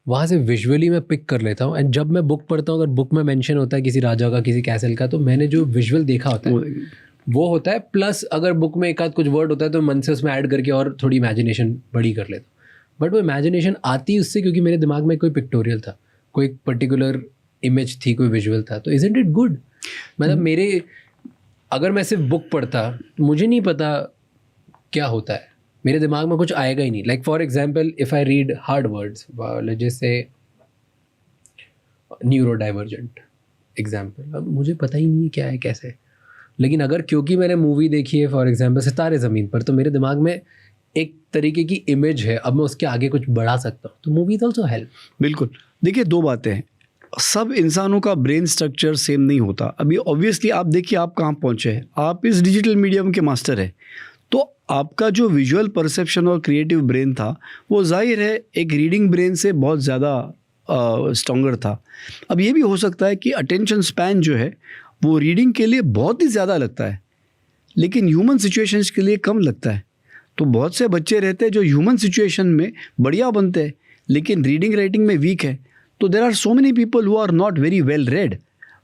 [SPEAKER 1] वहाँ से विजुअली मैं पिक कर लेता हूँ. एंड जब मैं बुक पढ़ता हूँ, अगर बुक में मेंशन होता है किसी राजा का, किसी कैसल का, तो मैंने जो विजुअल देखा होता है वो होता है. प्लस अगर बुक में एक आध कुछ वर्ड होता है तो मन से उसमें ऐड करके और थोड़ी इमेजिनेशन बड़ी कर लेता हूँ. बट वो इमेजिनेशन आती उससे क्योंकि मेरे दिमाग में कोई पिक्टोरियल था, कोई पर्टिकुलर इमेज थी, कोई विजुअल था. तो इजंट इट गुड? मतलब मेरे, अगर मैं सिर्फ बुक पढ़ता मुझे नहीं पता क्या होता है, मेरे दिमाग में कुछ आएगा ही नहीं. Like for example if I read hard words, जैसे न्यूरो डाइवर्जेंट एग्जाम्पल, अब मुझे पता ही नहीं क्या है कैसे. लेकिन अगर क्योंकि मैंने मूवी देखी है फॉर एग्जाम्पल सितारे ज़मीन पर, तो मेरे दिमाग में एक तरीके की इमेज है, अब मैं उसके आगे कुछ बढ़ा सकता हूँ. तो मूवी ऑल्सो हेल्प.
[SPEAKER 2] बिल्कुल. देखिए, दो बातें हैं. सब इंसानों का ब्रेन स्ट्रक्चर सेम नहीं होता. अभी ऑब्वियसली आप देखिए आप कहाँ पहुँचे हैं. आप इस डिजिटल मीडियम के मास्टर हैं, तो आपका जो विजुअल परसेप्शन और क्रिएटिव ब्रेन था वो जाहिर है एक रीडिंग ब्रेन से बहुत ज़्यादा स्ट्रॉन्गर था. अब ये भी हो सकता है कि अटेंशन स्पैन जो है वो रीडिंग के लिए बहुत ही ज़्यादा लगता है, लेकिन ह्यूमन सिचुएशंस के लिए कम लगता है. तो बहुत से बच्चे रहते हैं जो ह्यूमन सिचुएशन में बढ़िया बनते हैं लेकिन रीडिंग राइटिंग में वीक है. तो there are so many people who are not very well read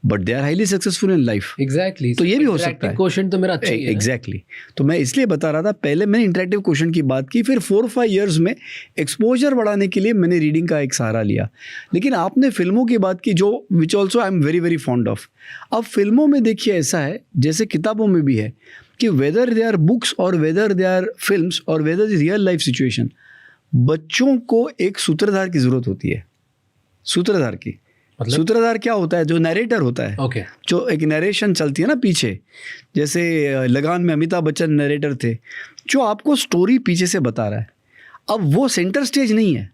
[SPEAKER 2] but they are highly successful in life.
[SPEAKER 1] Exactly.
[SPEAKER 2] तो ये भी हो सकता है.
[SPEAKER 1] क्वेश्चन तो मेरा अच्छा ही है.
[SPEAKER 2] एग्जैक्टली. तो मैं इसलिए बता रहा था, पहले मैंने इंटरेक्टिव क्वेश्चन की बात की, फिर 4-5 इयर्स में एक्सपोजर बढ़ाने के लिए मैंने रीडिंग का एक सहारा लिया. लेकिन आपने फिल्मों की बात की, जो which also I am very very fond of. अब फिल्मों में देखिए ऐसा है जैसे किताबों में भी है कि वेदर दे आर बुक्स और वेदर दे आर फिल्म्स और whether the real life situation, बच्चों को एक सूत्रधार की ज़रूरत होती है. सूत्रधार की मतलब? सूत्रधार क्या होता है? जो नरेटर होता है.
[SPEAKER 1] ओके.
[SPEAKER 2] जो एक नरेशन चलती है ना पीछे, जैसे लगान में अमिताभ बच्चन नरेटर थे, जो आपको स्टोरी पीछे से बता रहा है. अब वो सेंटर स्टेज नहीं है,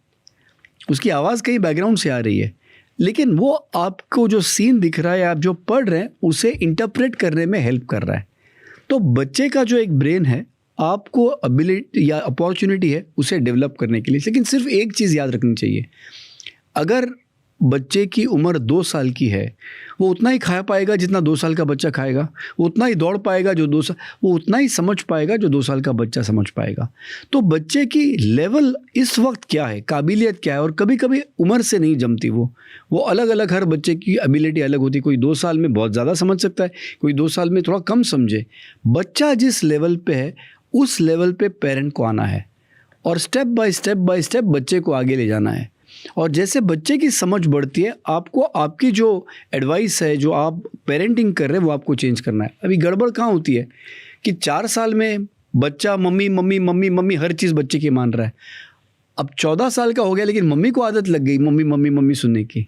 [SPEAKER 2] उसकी आवाज़ कहीं बैकग्राउंड से आ रही है, लेकिन वो आपको जो सीन दिख रहा है, आप जो पढ़ रहे हैं, उसे इंटरप्रेट करने में हेल्प कर रहा है. तो बच्चे का जो एक ब्रेन है, आपको एबिलिटी या अपॉर्चुनिटी है उसे डेवलप करने के लिए. लेकिन सिर्फ एक चीज़ याद रखनी चाहिए, अगर बच्चे की उम्र 2 साल की है, वो उतना ही खा पाएगा जितना 2 साल का बच्चा खाएगा, वो उतना ही दौड़ पाएगा जो 2 साल, वो उतना ही समझ पाएगा जो 2 साल का बच्चा समझ पाएगा. तो बच्चे की लेवल इस वक्त क्या है, काबिलियत क्या है, और कभी कभी उम्र से नहीं जमती. वो अलग अलग, हर बच्चे की एबिलिटी अलग होती है. कोई 2 साल में बहुत ज़्यादा समझ सकता है, कोई 2 साल में थोड़ा कम समझे. बच्चा जिस लेवल पे है उस लेवल पे पेरेंट को आना है और स्टेप बाय स्टेप बच्चे को आगे ले जाना है. और जैसे बच्चे की समझ बढ़ती है, आपको आपकी जो एडवाइस है, जो आप पेरेंटिंग कर रहे हैं, वो आपको चेंज करना है. अभी गड़बड़ कहाँ होती है कि 4 साल में बच्चा मम्मी मम्मी मम्मी मम्मी हर चीज़ बच्चे की मान रहा है. अब 14 साल का हो गया, लेकिन मम्मी को आदत लग गई मम्मी मम्मी मम्मी सुनने की.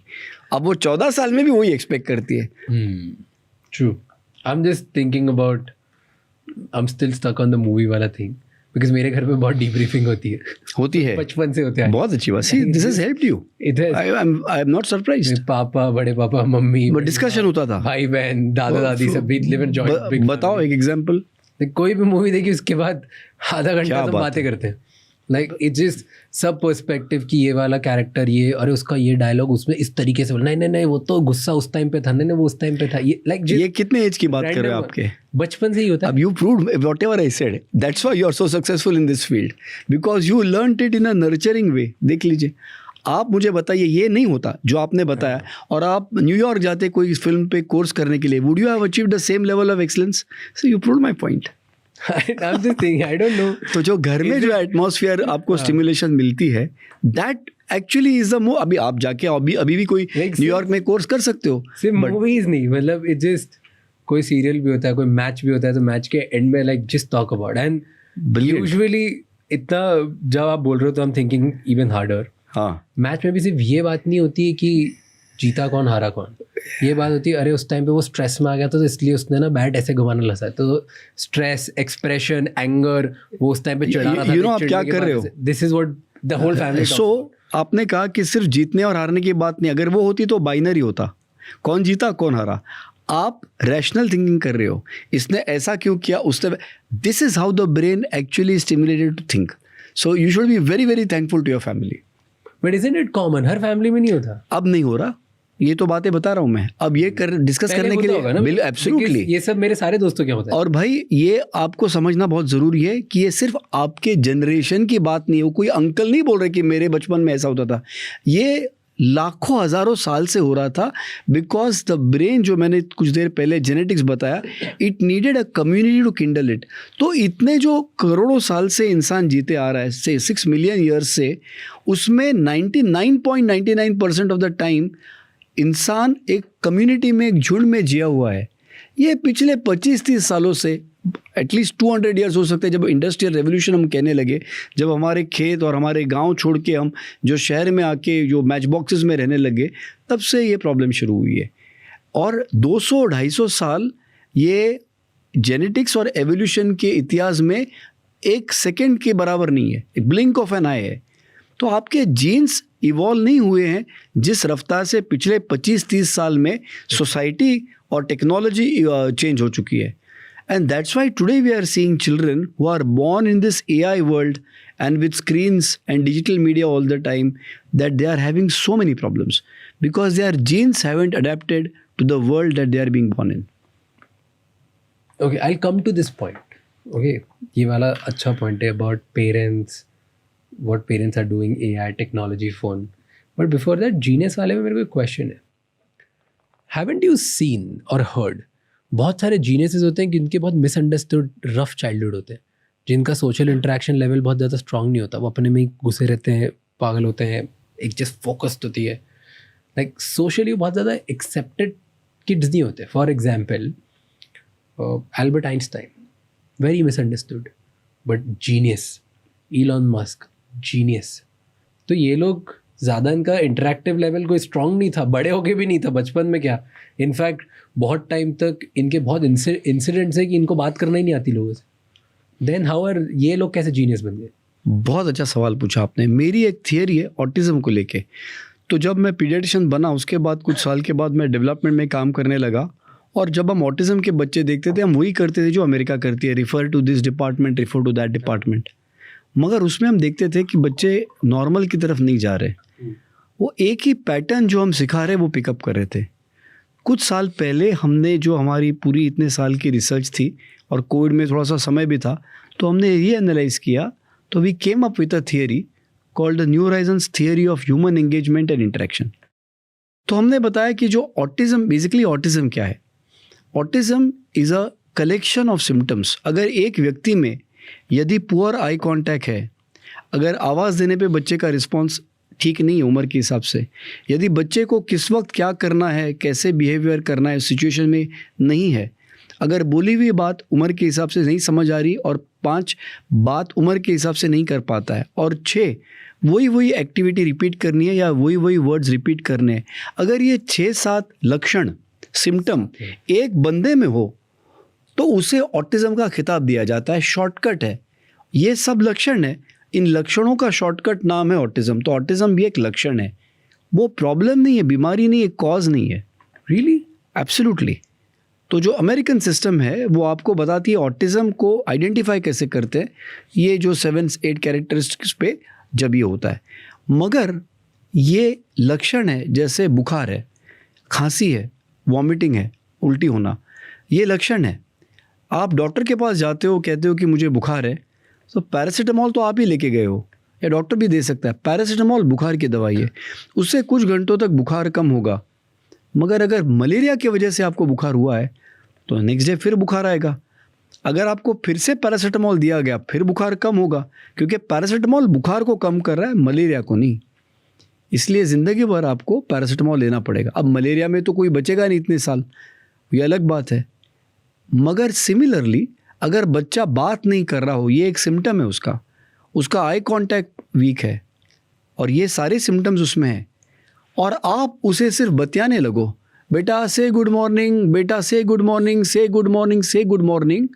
[SPEAKER 2] अब वो 14 साल में भी वही एक्सपेक्ट करती है.
[SPEAKER 1] True. I am just thinking about, I am still stuck on the movie वाला थिंग, बिकॉज मेरे घर में बहुत डीब्रीफिंग होती है. बचपन से होता है.
[SPEAKER 2] बहुत अच्छी बात. See this has helped you. I am not surprised.
[SPEAKER 1] पापा, बड़े पापा, मम्मी,
[SPEAKER 2] बट डिस्कशन होता था.
[SPEAKER 1] भाई बहन, दादा दादी सब भी लिव इन जॉइंट.
[SPEAKER 2] बताओ एक एग्जांपल.
[SPEAKER 1] कोई भी मूवी देखी उसके बाद आधा घंटा सब बातें करते हैं. लाइक इट्स जस्ट सब पर्सपेक्टिव कि ये वाला कैरेक्टर, ये अरे उसका ये डायलॉग उसमें इस तरीके से बोला, नहीं वो तो गुस्सा उस टाइम पे था, नहीं वो उस टाइम पे था. ये लाइक
[SPEAKER 2] ये कितने एज की बात कर रहे हो आपके?
[SPEAKER 1] बचपन से ही होता है.
[SPEAKER 2] अब you proved whatever I said, that's why you are so successful in this field, because you learned it in a nurturing way. देख लीजिए, आप मुझे बताइए, ये नहीं होता जो आपने बताया, और आप न्यूयॉर्क जाते कोई फिल्म पे कोर्स करने के लिए, would you have achieved the same level of excellence? So you proved my point.
[SPEAKER 1] I'm just thinking, I don't know.
[SPEAKER 2] तो जो घर में जो एटमॉस्फेयर आपको स्टिमुलेशन मिलती है, that actually is the more. अभी आप जाके अभी भी कोई न्यूयॉर्क में कोर्स कर सकते हो.
[SPEAKER 1] सिर्फ मूवीज नहीं, मतलब इट जस्ट कोई सीरियल भी होता है, कोई मैच भी होता है, तो मैच के एंड में like just talk about. And usually इतना जब आप बोल रहे हो तो I am thinking even harder.
[SPEAKER 2] हाँ,
[SPEAKER 1] मैच में भी सिर्फ ये बात नहीं होती है कि जीता कौन हारा कौन, ये बात होती है अरे उस टाइम पे वो स्ट्रेस में आ गया था तो इसलिए उसने ना बैट ऐसे घुमाना लगा. तो स्ट्रेस, एक्सप्रेशन, एंगर, वो उस टाइम पे चढ़ा रहा था.
[SPEAKER 2] यू नो आप क्या कर रहे हो?
[SPEAKER 1] This is what the whole family.
[SPEAKER 2] सो आपने कहा कि सिर्फ जीतने और हारने की बात नहीं, अगर वो होती तो बाइनरी होता, कौन जीता कौन हारा. आप रैशनल थिंकिंग कर रहे हो, इसने ऐसा क्यों किया, उसने. This is how the brain actually stimulated to think. So you should be very very thankful to your family.
[SPEAKER 1] But isn't it common? हर फैमिली में नहीं होता.
[SPEAKER 2] अब नहीं हो रहा. ये तो बातें बता रहा हूँ मैं, अब ये डिस्कस
[SPEAKER 1] पहले
[SPEAKER 2] करने के
[SPEAKER 1] होता होगा ना,
[SPEAKER 2] लिए एब्सोल्युटली।
[SPEAKER 1] ये सब मेरे सारे दोस्तों क्या होता है।
[SPEAKER 2] और भाई ये आपको समझना बहुत ज़रूरी है कि ये सिर्फ आपके जनरेशन की बात नहीं है, वो कोई अंकल नहीं बोल रहे कि मेरे बचपन में ऐसा होता था, ये लाखों हज़ारों साल से हो रहा था। बिकॉज द ब्रेन, जो मैंने कुछ देर पहले जेनेटिक्स बताया, it needed a community to kindle it. तो इतने जो करोड़ों साल से इंसान जीते आ रहा है, से 6 मिलियन ईयर्स से, उसमें 99.99% ऑफ द टाइम इंसान एक कम्युनिटी में, एक झुंड में जिया हुआ है। ये पिछले 25-30 सालों से, एटलीस्ट 200 ईयर्स हो सकते हैं, जब इंडस्ट्रियल रेवोल्यूशन हम कहने लगे, जब हमारे खेत और हमारे गांव छोड़ के हम जो शहर में आके जो मैच बॉक्सेस में रहने लगे, तब से ये प्रॉब्लम शुरू हुई है। और 200-250 साल ये जेनेटिक्स और एवोल्यूशन के इतिहास में एक सेकेंड के बराबर नहीं है, एक ब्लिंक ऑफ एन आई है। तो आपके जीन्स इवॉल्व नहीं हुए हैं जिस रफ्तार से पिछले 25-30 साल में सोसाइटी और टेक्नोलॉजी चेंज हो चुकी है। And that's why today we are seeing children who are born in this AI world and with screens and digital media all the time, that they are having so many problems because their genes haven't adapted to the world that they are being born in.
[SPEAKER 1] Okay, I'll come to this point. Okay, ये वाला अच्छा point है about parents, what parents are doing, AI, technology, phone. But before that, genius वाले में मेरे को एक question है. Haven't you seen or heard? बहुत सारे जीनियसेस होते हैं जिनके बहुत मिसअंडरस्टूड रफ चाइल्डहुड होते हैं, जिनका सोशल इंटरेक्शन लेवल बहुत ज़्यादा स्ट्रांग नहीं होता, वो अपने में ही घुसे रहते हैं, पागल होते हैं, एक जस्ट फोकस्ड होती है, लाइक सोशली बहुत ज़्यादा एक्सेप्टेड किड्स नहीं होते. For example Albert Einstein, very misunderstood but genius. Elon Musk, genius. तो ये लोग ज़्यादा, इनका इंटरेक्टिव लेवल कोई स्ट्रांग नहीं था, बड़े होके भी नहीं था, बचपन में क्या, इनफैक्ट बहुत टाइम तक इनके बहुत इंसिडेंट्स है कि इनको बात करना ही नहीं आती लोगों से. देन हाउ आर ये लोग कैसे जीनियस बन गए?
[SPEAKER 2] बहुत अच्छा सवाल पूछा आपने. मेरी एक थियरी है ऑटिज़म को लेके. तो जब मैं पीडियाट्रिशियन बना, उसके बाद कुछ साल के बाद मैं डेवलपमेंट में काम करने लगा, और जब हम ऑटिज़म के बच्चे देखते थे, हम वही करते थे जो अमेरिका करती है, refer to this department, refer to that department. मगर उसमें हम देखते थे कि बच्चे नॉर्मल की तरफ नहीं जा रहे, वो एक ही पैटर्न जो हम सिखा रहे वो पिकअप कर रहे थे. कुछ साल पहले हमने, जो हमारी पूरी इतने साल की रिसर्च थी और कोविड में थोड़ा सा समय भी था, तो हमने ये एनालाइज किया, तो we came up with a theory called the new horizons theory of human engagement and interaction. तो हमने बताया कि जो ऑटिज़म, बेसिकली ऑटिज़म क्या है? Autism is a collection of symptoms. अगर एक व्यक्ति में यदि पुअर आई कॉन्टैक्ट है, अगर आवाज़ देने पे बच्चे का रिस्पॉन्स ठीक नहीं है उम्र के हिसाब से, यदि बच्चे को किस वक्त क्या करना है, कैसे बिहेवियर करना है सिचुएशन में नहीं है, अगर बोली हुई बात उम्र के हिसाब से नहीं समझ आ रही, और 5 बात उम्र के हिसाब से नहीं कर पाता है, और 6 वही एक्टिविटी रिपीट करनी है या वही वर्ड्स रिपीट करने हैं, अगर ये 6-7 लक्षण, सिम्टम एक बंदे में हो, तो उसे ऑटिज़म का खिताब दिया जाता है. शॉर्टकट है, ये सब लक्षण है, इन लक्षणों का शॉर्टकट नाम है ऑटिज़म. तो ऑटिज़म भी एक लक्षण है, वो प्रॉब्लम नहीं है, बीमारी नहीं है, कॉज नहीं है.
[SPEAKER 1] रियली?
[SPEAKER 2] एब्सोल्युटली. तो जो अमेरिकन सिस्टम है वो आपको बताती है ऑटिज़म को आइडेंटिफाई कैसे करते हैं, ये जो 7-8 कैरेक्टरिस्टिक्स पे जब ये होता है. मगर ये लक्षण है, जैसे बुखार है, खांसी है, वॉमिटिंग है, उल्टी होना, ये लक्षण है. आप डॉक्टर के पास जाते हो, कहते हो कि मुझे बुखार है, तो पैरासीटामॉल तो आप ही लेके गए हो, या डॉक्टर भी दे सकता है. पैरासीटामॉल बुखार की दवाई है, उससे कुछ घंटों तक बुखार कम होगा. मगर अगर मलेरिया की वजह से आपको बुखार हुआ है, तो नेक्स्ट डे फिर बुखार आएगा. अगर आपको फिर से पैरासीटामॉल दिया गया, फिर बुखार कम होगा, क्योंकि पैरासीटामॉल बुखार को कम कर रहा है, मलेरिया को नहीं. इसलिए ज़िंदगी भर आपको पैरासीटामॉल लेना पड़ेगा. अब मलेरिया में तो कोई बचेगा नहीं इतने साल, ये अलग बात है. मगर सिमिलरली अगर बच्चा बात नहीं कर रहा हो, ये एक सिम्टम है उसका आई कांटेक्ट वीक है, और ये सारे सिम्टम्स उसमें हैं, और आप उसे सिर्फ बतियाने लगो, बेटा से गुड मॉर्निंग, बेटा say good morning, say good morning, say good morning,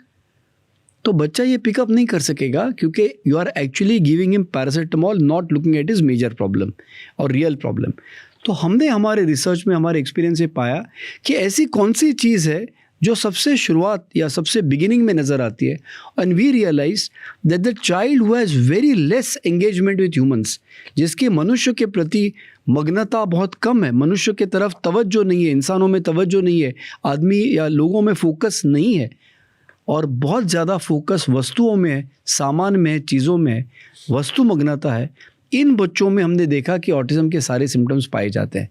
[SPEAKER 2] तो बच्चा ये पिकअप नहीं कर सकेगा, क्योंकि you are actually giving him paracetamol, not looking at his major problem और रियल प्रॉब्लम. तो हमने हमारे रिसर्च में, हमारे एक्सपीरियंस से पाया कि ऐसी कौन सी चीज़ है जो सबसे शुरुआत या सबसे बिगिनिंग में नज़र आती है. And we realise that the child who has very less engagement with humans, जिसके मनुष्य के प्रति मग्नता बहुत कम है, मनुष्य के तरफ तवज्जो नहीं है, इंसानों में तवज्जो नहीं है, आदमी या लोगों में फोकस नहीं है, और बहुत ज़्यादा फोकस वस्तुओं में है, सामान में है, चीज़ों में है, वस्तु मग्नता है. इन बच्चों में हमने देखा कि ऑटिज़म के सारे सिम्टम्स पाए जाते हैं.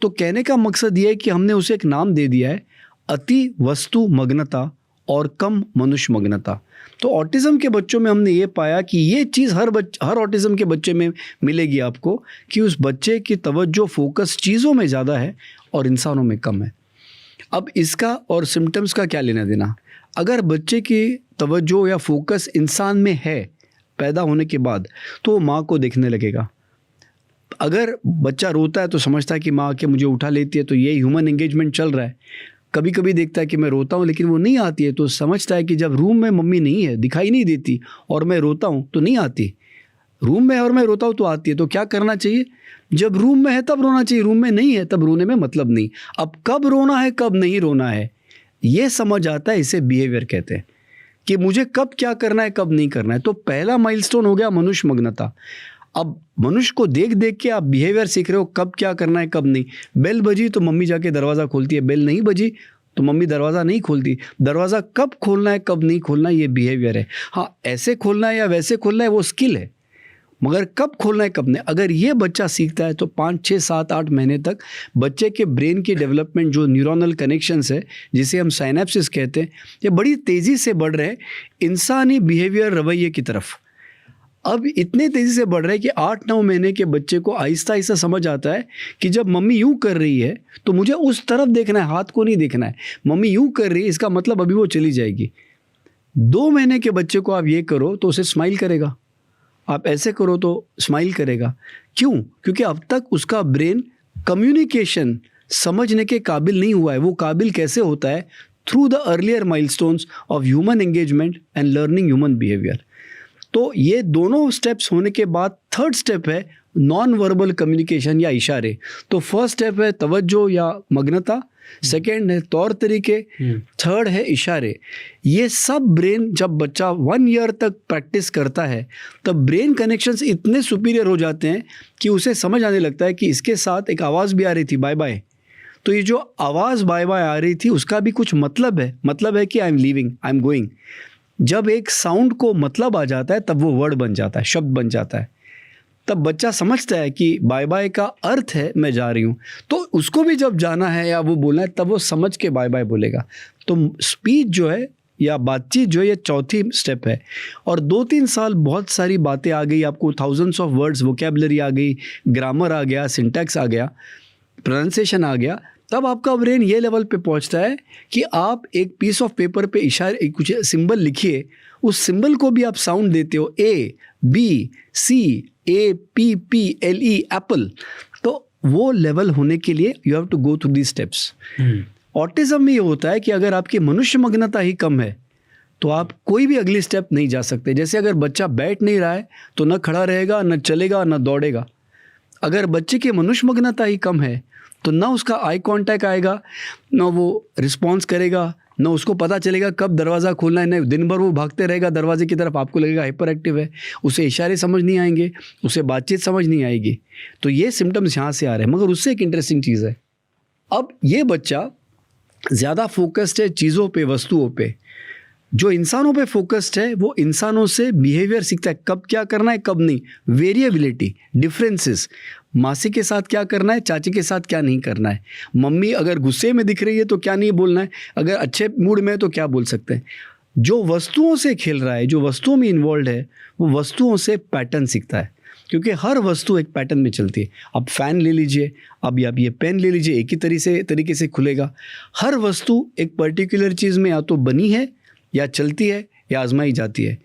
[SPEAKER 2] तो कहने का मकसद ये है कि हमने उसे एक नाम दे दिया है, अति वस्तु मग्नता और कम मनुष्य मग्नता. तो ऑटिज़म के बच्चों में हमने ये पाया कि ये चीज़ हर ऑटिज़म के बच्चे में मिलेगी आपको, कि उस बच्चे की तवज्जो फोकस चीज़ों में ज़्यादा है और इंसानों में कम है. अब इसका और सिम्टम्स का क्या लेना देना. अगर बच्चे की तवज्जो या फोकस इंसान में है पैदा होने के बाद, तो वो माँ को देखने लगेगा. अगर बच्चा रोता है तो समझता है कि माँ के मुझे उठा लेती है, तो ये ह्यूमन एंगेजमेंट चल रहा है. कभी कभी देखता है कि मैं रोता हूँ लेकिन वो नहीं आती है, तो समझता है कि जब रूम में मम्मी नहीं है, दिखाई नहीं देती, और मैं रोता हूँ तो नहीं आती. रूम में है और मैं रोता हूँ तो आती है. तो क्या करना चाहिए, जब रूम में है तब रोना चाहिए, रूम में नहीं है तब रोने में मतलब नहीं. अब कब रोना है कब नहीं रोना है ये समझ आता है, इसे बिहेवियर कहते हैं, कि मुझे कब क्या करना है कब नहीं करना है. तो पहला माइलस्टोन हो गया मनुष्य मग्नता. अब मनुष्य को देख देख के आप बिहेवियर सीख रहे हो, कब क्या करना है कब नहीं. बेल बजी तो मम्मी जाके दरवाज़ा खोलती है, बेल नहीं बजी तो मम्मी दरवाज़ा नहीं खोलती. दरवाज़ा कब खोलना है कब नहीं खोलना ये बिहेवियर है. हाँ, ऐसे खोलना है या वैसे खोलना है वो स्किल है, मगर कब खोलना है कब नहीं, अगर ये बच्चा सीखता है तो 5, 6, 7, 8 महीने तक बच्चे के ब्रेन की डेवलपमेंट, जो न्यूरोनल कनेक्शंस है जिसे हम साइनेप्सिस कहते हैं, ये बड़ी तेज़ी से बढ़ रहे हैं इंसानी बिहेवियर रवैये की तरफ. अब इतने तेज़ी से बढ़ रहे हैं कि 8-9 महीने के बच्चे को आहिस्ता आहिस्ता समझ आता है कि जब मम्मी यूँ कर रही है तो मुझे उस तरफ देखना है, हाथ को नहीं देखना है. मम्मी यूँ कर रही है इसका मतलब अभी वो चली जाएगी. 2 महीने के बच्चे को आप ये करो तो उसे स्माइल करेगा, आप ऐसे करो तो स्माइल करेगा. क्यों? क्योंकि अब तक उसका ब्रेन कम्युनिकेशन समझने के काबिल नहीं हुआ है. वो काबिल कैसे होता है? Through the earlier milestones of human engagement and learning human behaviour. तो ये दोनों स्टेप्स होने के बाद थर्ड स्टेप है नॉन वर्बल कम्युनिकेशन या इशारे. तो फर्स्ट स्टेप है तवज्जो या मग्नता, सेकेंड है तौर तरीके, थर्ड है इशारे. ये सब ब्रेन जब बच्चा 1 ईयर तक प्रैक्टिस करता है तब ब्रेन कनेक्शंस इतने सुपीरियर हो जाते हैं कि उसे समझ आने लगता है कि इसके साथ एक आवाज़ भी आ रही थी बाय बाय, तो ये जो आवाज़ बाय बाय आ रही थी उसका भी कुछ मतलब है कि I am leaving, I am going. जब एक साउंड को मतलब आ जाता है तब वो वर्ड बन जाता है, शब्द बन जाता है. तब बच्चा समझता है कि बाय बाय का अर्थ है मैं जा रही हूँ. तो उसको भी जब जाना है या वो बोलना है तब वो समझ के बाय बाय बोलेगा. तो स्पीच जो है या बातचीत जो है ये चौथी स्टेप है. और 2-3 साल बहुत सारी बातें आ गई, आपको थाउजेंड्स ऑफ वर्ड्स, वोकेबलरी आ गई, ग्रामर आ गया, सिंटैक्स आ गया, प्रोनाउंसिएशन आ गया. तब आपका ब्रेन ये लेवल पे पहुंचता है कि आप एक पीस ऑफ पेपर पे इशारे कुछ सिंबल लिखिए, उस सिंबल को भी आप साउंड देते हो, A B C A P P L E apple. तो वो लेवल होने के लिए you have to go through the steps. Autism में ये होता है कि अगर आपकी मनुष्य मग्नता ही कम है तो आप कोई भी अगली स्टेप नहीं जा सकते. जैसे अगर बच्चा बैठ नहीं रहा है तो न खड़ा रहेगा, न चलेगा, न दौड़ेगा. अगर बच्चे की मनुष्य मग्नता ही कम है तो ना उसका आई कांटेक्ट आएगा, ना वो रिस्पॉन्स करेगा, ना उसको पता चलेगा कब दरवाज़ा खोलना है. नहीं, दिन भर वो भागते रहेगा दरवाजे की तरफ, आपको लगेगा हाइपर एक्टिव है. उसे इशारे समझ नहीं आएंगे, उसे बातचीत समझ नहीं आएगी. तो ये सिम्टम्स यहाँ से आ रहे हैं. मगर उससे एक इंटरेस्टिंग चीज़ है, अब ये बच्चा ज़्यादा फोकस्ड है चीज़ों पे, वस्तुओं पे. जो इंसानों पे फोकस्ड है वो इंसानों से बिहेवियर सीखता है, कब क्या करना है कब नहीं, वेरिएबिलिटी, डिफरेंसेस, मासी के साथ क्या करना है, चाची के साथ क्या नहीं करना है, मम्मी अगर गुस्से में दिख रही है तो क्या नहीं बोलना है, अगर अच्छे मूड में है तो क्या बोल सकते हैं. जो वस्तुओं से खेल रहा है, जो वस्तुओं में इन्वॉल्व है, वो वस्तुओं से पैटर्न सीखता है, क्योंकि हर वस्तु एक पैटर्न में चलती है. अब फ़ैन ले लीजिए, अब आप ये पेन ले लीजिए, एक ही तरीके से खुलेगा. हर वस्तु एक पर्टिकुलर चीज़ में या तो बनी है या चलती है या आजमाई जाती है.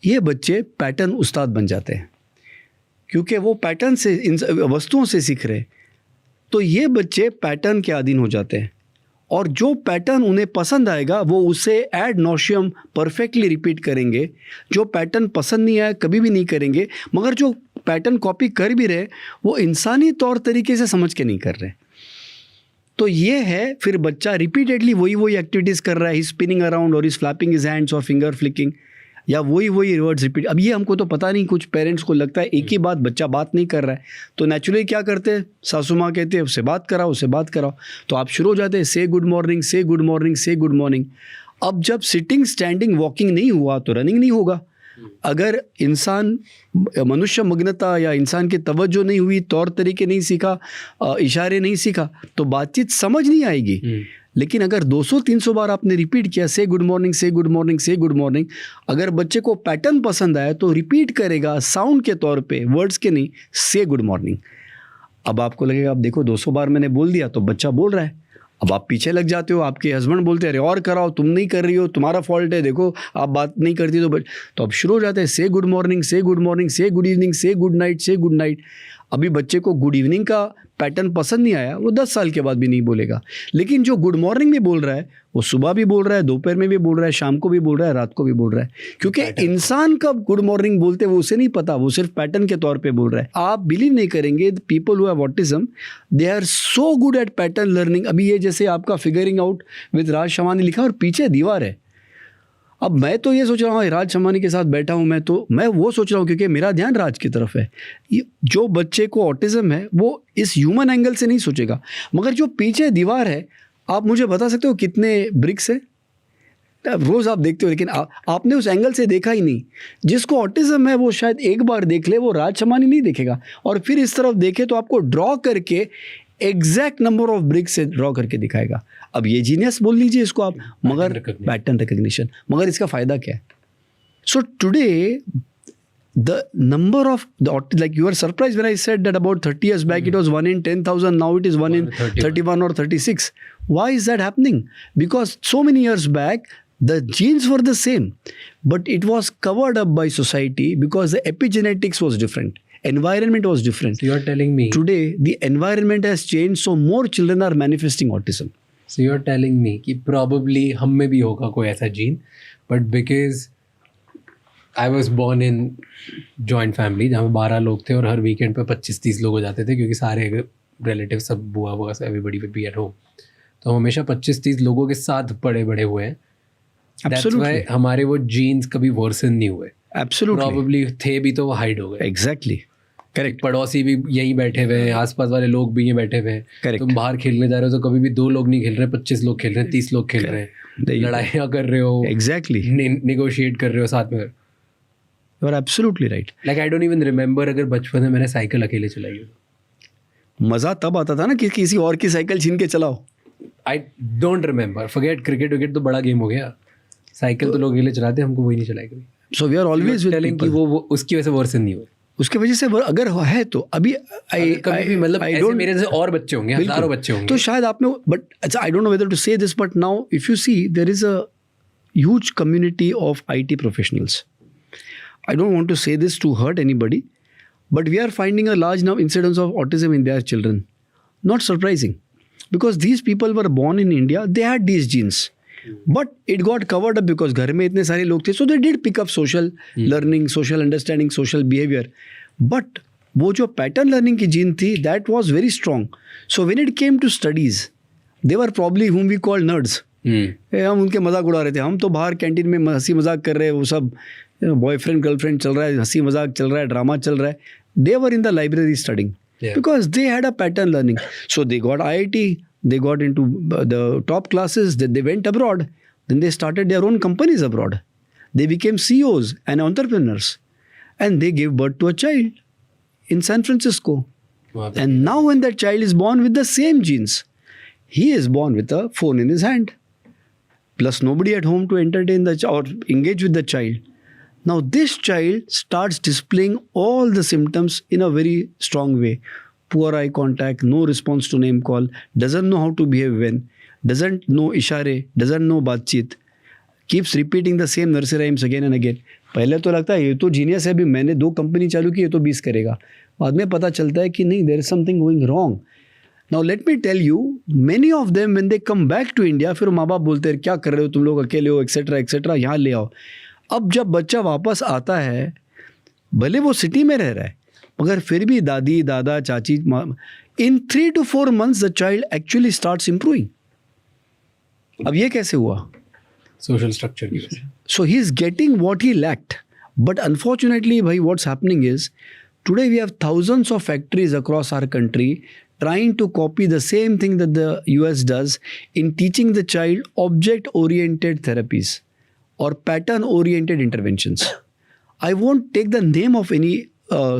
[SPEAKER 2] ये बच्चे पैटर्न उस्ताद बन जाते हैं क्योंकि वो पैटर्न से, इन वस्तुओं से सीख रहे. तो ये बच्चे पैटर्न के अधीन हो जाते हैं और जो पैटर्न उन्हें पसंद आएगा वो उसे एड नॉशियम परफेक्टली रिपीट करेंगे. जो पैटर्न पसंद नहीं आया कभी भी नहीं करेंगे. मगर जो पैटर्न कॉपी कर भी रहे वो इंसानी तौर तरीके से समझ के नहीं कर रहे. तो ये है, फिर बच्चा रिपीटेडली वही एक्टिविटीज़ कर रहा है, ही स्पिनिंग अराउंड और इज फ्लैपिंग हिज हैंड्स और फिंगर फ्लिकिंग, या वही वर्ड्स रिपीट। अब ये हमको तो पता नहीं, कुछ पेरेंट्स को लगता है एक ही बात, बच्चा बात नहीं कर रहा है, तो नेचुरली क्या करते हैं, सासू माँ कहते हैं उससे बात कराओ, उससे बात कराओ, तो आप शुरू हो जाते हैं से good morning, say good morning, say good morning. अब जब सिटिंग स्टैंडिंग वॉकिंग नहीं हुआ तो रनिंग नहीं होगा। अगर इंसान मनुष्य मग्नता या इंसान की तवज्जो नहीं हुई, तौर तरीके नहीं सीखा, इशारे नहीं सीखा, तो बातचीत समझ नहीं आएगी। लेकिन अगर 200-300 बार आपने रिपीट किया से good morning, say good morning, say good morning, अगर बच्चे को पैटर्न पसंद आया तो रिपीट करेगा साउंड के तौर पे, वर्ड्स के नहीं, से गुड मॉर्निंग। अब आपको लगेगा, अब देखो 200 बार मैंने बोल दिया तो बच्चा बोल रहा है, अब आप पीछे लग जाते हो, आपके हस्बैंड बोलते हैं अरे और कराओ, तुम नहीं कर रही हो, तुम्हारा फॉल्ट है, देखो आप बात नहीं करती तो अब शुरू हो जाते हैं से good morning, say good morning, say good evening, से गुड नाइट, से गुड नाइट। अभी बच्चे को गुड इवनिंग का पैटर्न पसंद नहीं आया, वो 10 साल के बाद भी नहीं बोलेगा। लेकिन जो गुड मॉर्निंग भी बोल रहा है, वो सुबह भी बोल रहा है, दोपहर में भी बोल रहा है, शाम को भी बोल रहा है, रात को भी बोल रहा है। क्योंकि इंसान कब गुड मॉर्निंग बोलते हैं वो उसे नहीं पता, वो सिर्फ पैटर्न के तौर पे बोल रहा है। आप बिलीव नहीं करेंगे, people who have autism they are so good at pattern learning. अभी ये जैसे आपका figuring out with Raj Shamani लिखा और पीछे दीवार है। अब मैं तो ये सोच रहा हूँ राज शमानी के साथ बैठा हूँ, मैं वो सोच रहा हूँ क्योंकि मेरा ध्यान राज की तरफ है। जो बच्चे को ऑटिज्म है वो इस ह्यूमन एंगल से नहीं सोचेगा, मगर जो पीछे दीवार है, आप मुझे बता सकते हो कितने ब्रिक्स है? रोज़ आप देखते हो, लेकिन आपने उस एंगल से देखा ही नहीं। जिसको ऑटिज्म है वो शायद एक बार देख ले, वो राज शमानी नहीं देखेगा, और फिर इस तरफ देखे तो आपको ड्रॉ करके एग्जैक्ट नंबर ऑफ ब्रिक्स से ड्रॉ करके दिखाएगा। अब ये जीनियस बोल लीजिए इसको आप, मगर पैटर्न रिकग्निशन, मगर इसका फायदा क्या है? So today the number of the like you were surprised when I said that about 30 years back it was 1 in 10,000, now it is 1 in 31 or 36. Why is that happening? Because so many years back the genes were the same, but it was covered up by society because the epigenetics was different, environment was different.
[SPEAKER 1] So you are telling me
[SPEAKER 2] today the environment has changed, so more children are manifesting autism.
[SPEAKER 1] So you are telling me कि probably हम में भी होगा कोई ऐसा gene, but because I was born in joint family जहाँ पे 12 लोग थे और हर वीकेंड पे 25-30 लोग हो जाते थे, क्योंकि सारे रिलेटिव सब बुआ बुआ सब everybody would be at home, तो हम हमेशा 25-30 लोगों के साथ बड़े हुए हैं। That's why हमारे वो जीन्स कभी वर्सन नहीं हुए।
[SPEAKER 2] Absolutely.
[SPEAKER 1] Probably थे भी तो वो हाइड हो गए।
[SPEAKER 2] Exactly. करेक्ट।
[SPEAKER 1] पड़ोसी भी यहीं बैठे हुए हैं, आसपास वाले लोग भी यहीं बैठे हुए हैं।
[SPEAKER 2] Correct.
[SPEAKER 1] तुम बाहर खेलने जा रहे हो तो कभी भी 2 लोग नहीं खेल रहे, 25 लोग खेल रहे हैं, 30 लोग खेल रहे हैं, लड़ाइयाँ कर रहे हो,
[SPEAKER 2] Exactly.
[SPEAKER 1] नेगोशिएट कर रहे हो साथ में।
[SPEAKER 2] You are absolutely right.
[SPEAKER 1] Like I don't even remember अगर बचपन में मैंने साइकिल अकेले चलाई हो।
[SPEAKER 2] मज़ा तब आता था ना कि किसी और की साइकिल छीन के चलाओ।
[SPEAKER 1] I don't remember. Forget cricket wicket तो बड़ा गेम हो गया, साइकिल तो लोग अकेले चलाते, हमको वही नहीं चलाई कभी।
[SPEAKER 2] So we are always with
[SPEAKER 1] telling कि
[SPEAKER 2] people.
[SPEAKER 1] वो उसकी वजह से वर्सन नहीं हुए।
[SPEAKER 2] उसके वजह से अगर है तो अभी
[SPEAKER 1] कभी भी मतलब ऐसे मेरे जैसे और बच्चे होंगे, हजारों बच्चे होंगे,
[SPEAKER 2] तो शायद आप में, बट अच्छा I don't know whether to say this, but now if you see there is a huge community of IT professionals. I don't want to say this to hurt anybody, but we are finding a large now incidence of autism in their children. Not surprising, because these people were born in India, they had these genes, but it got covered up because घर में इतने सारे लोग थे, so they did pick up social learning, social understanding, social behavior. But वो जो pattern learning की gene थी, that was very strong. So when it came to studies, they were probably whom we call nerds. हम उनके मजाक उड़ा रहे थे, हम तो बाहर कैंटीन में हंसी मजाक कर रहे हैं, वो सब बॉयफ्रेंड गर्लफ्रेंड चल रहा है, हंसी मजाक चल रहा है, ड्रामा चल रहा है. They were in the library studying because they had a pattern learning. So they got IIT, they got into the top classes, they went abroad, then they started their own companies abroad, they became CEOs and entrepreneurs, and they gave birth to a child in San Francisco. Wow. And now when that child is born with the same genes, he is born with a phone in his hand, plus nobody at home to entertain the or engage with the child. Now this child starts displaying all the symptoms in a very strong way. Poor eye contact, no response to name call, doesn't know how to behave when, doesn't know ishare, doesn't know बातचीत, keeps repeating the same nursery rhymes again and again. पहले तो लगता है ये तो genius है, अभी मैंने 2 कंपनी चालू की, ये तो 20 करेगा. बाद में पता चलता है कि नहीं, there is something going wrong. Now let me tell you, many of them when they come back to India, फिर माँ बाप बोलते हैं क्या कर रहे हो तुम लोग, अकेले हो, एक्सेट्रा एक्सेट्रा, यहाँ ले आओ. अब जब बच्चा वापस आता है, भले वो सिटी में रह रहा है, मगर फिर भी दादी दादा चाची इन 3 to 4 months the child actually starts improving. अब ये कैसे हुआ?
[SPEAKER 1] सोशल स्ट्रक्चर की वजह से.
[SPEAKER 2] So he is getting what he lacked. But unfortunately, bhai, what's happening is today we have thousands of factories across our country trying to copy the same thing that the US does in teaching the child object-oriented therapies or pattern-oriented interventions. I won't take the name of any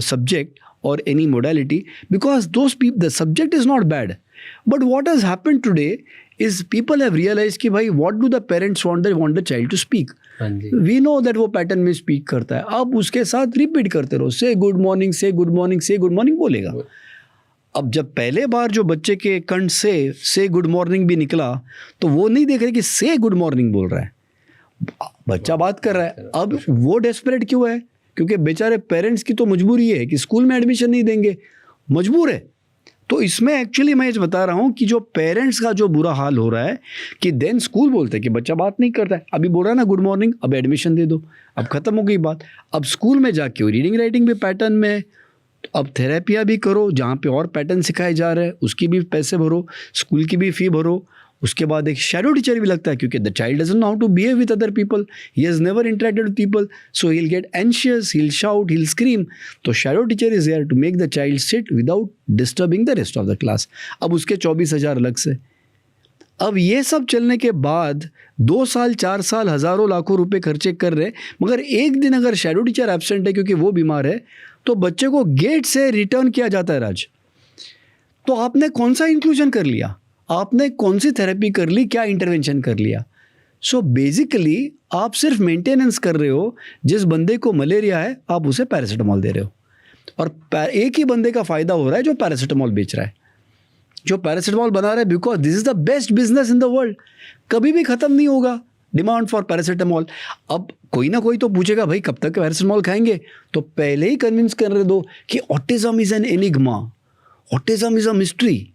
[SPEAKER 2] subject or any modality because those people, the subject is not bad. But what has happened today is people have realized कि भाई what do the parents want? They want the child to speak.
[SPEAKER 1] हाँ जी.
[SPEAKER 2] We know that वो pattern में speak करता है. अब उसके साथ रिपीट करते रहो, से good morning, say good morning, say good morning बोलेगा. अब जब पहले बार जो बच्चे के कंठ से गुड मॉर्निंग भी निकला तो वो नहीं देख रहे कि से गुड मॉर्निंग बोल रहा है, बच्चा बात कर रहा है. अब वो डेस्परेट क्यों है? क्योंकि बेचारे पेरेंट्स की तो मजबूरी है कि स्कूल में एडमिशन नहीं देंगे, मजबूर है. तो इसमें एक्चुअली मैं ये बता रहा हूँ कि जो पेरेंट्स का जो बुरा हाल हो रहा है कि देन स्कूल बोलते हैं कि बच्चा बात नहीं करता है, अभी बोल रहा है ना गुड मॉर्निंग, अब एडमिशन दे दो, अब ख़त्म हो गई बात. अब स्कूल में जाके रीडिंग राइटिंग भी पैटर्न में, अब थेरेपियाँ भी करो जहाँ पे और पैटर्न सिखाए जा रहे हैं, उसकी भी पैसे भरो, स्कूल की भी फ़ी भरो. उसके बाद एक शैडो टीचर भी लगता है क्योंकि the child doesn't know how to behave with other people, he has never interacted with people, so he will get anxious, he will shout, he will scream. तो shadow teacher is there to make the child sit without disturbing the rest of the class. अब उसके 24,000 अलग से. अब ये सब चलने के बाद 2 साल 4 साल हज़ारों लाखों रुपए खर्चे कर रहे, मगर एक दिन अगर शैडो टीचर एब्सेंट है क्योंकि वो बीमार है तो बच्चे को गेट से रिटर्न किया जाता है राज. तो आपने कौन सा इंक्लूजन कर लिया? आपने कौन सी थेरेपी कर ली? क्या इंटरवेंशन कर लिया? सो बेसिकली आप सिर्फ मेंटेनेंस कर रहे हो. जिस बंदे को मलेरिया है आप उसे पैरासीटामोल दे रहे हो, और एक ही बंदे का फ़ायदा हो रहा है जो पैरासीटामोल बेच रहा है, जो पैरासीटामोल बना रहा है, because this is the best business in the world. कभी भी ख़त्म नहीं होगा डिमांड फॉर पैरासीटामोल. अब कोई ना कोई तो पूछेगा भाई कब तक पैरासीटामोल खाएंगे? तो पहले ही कन्विंस कर दो कि autism is an enigma, autism is a mystery.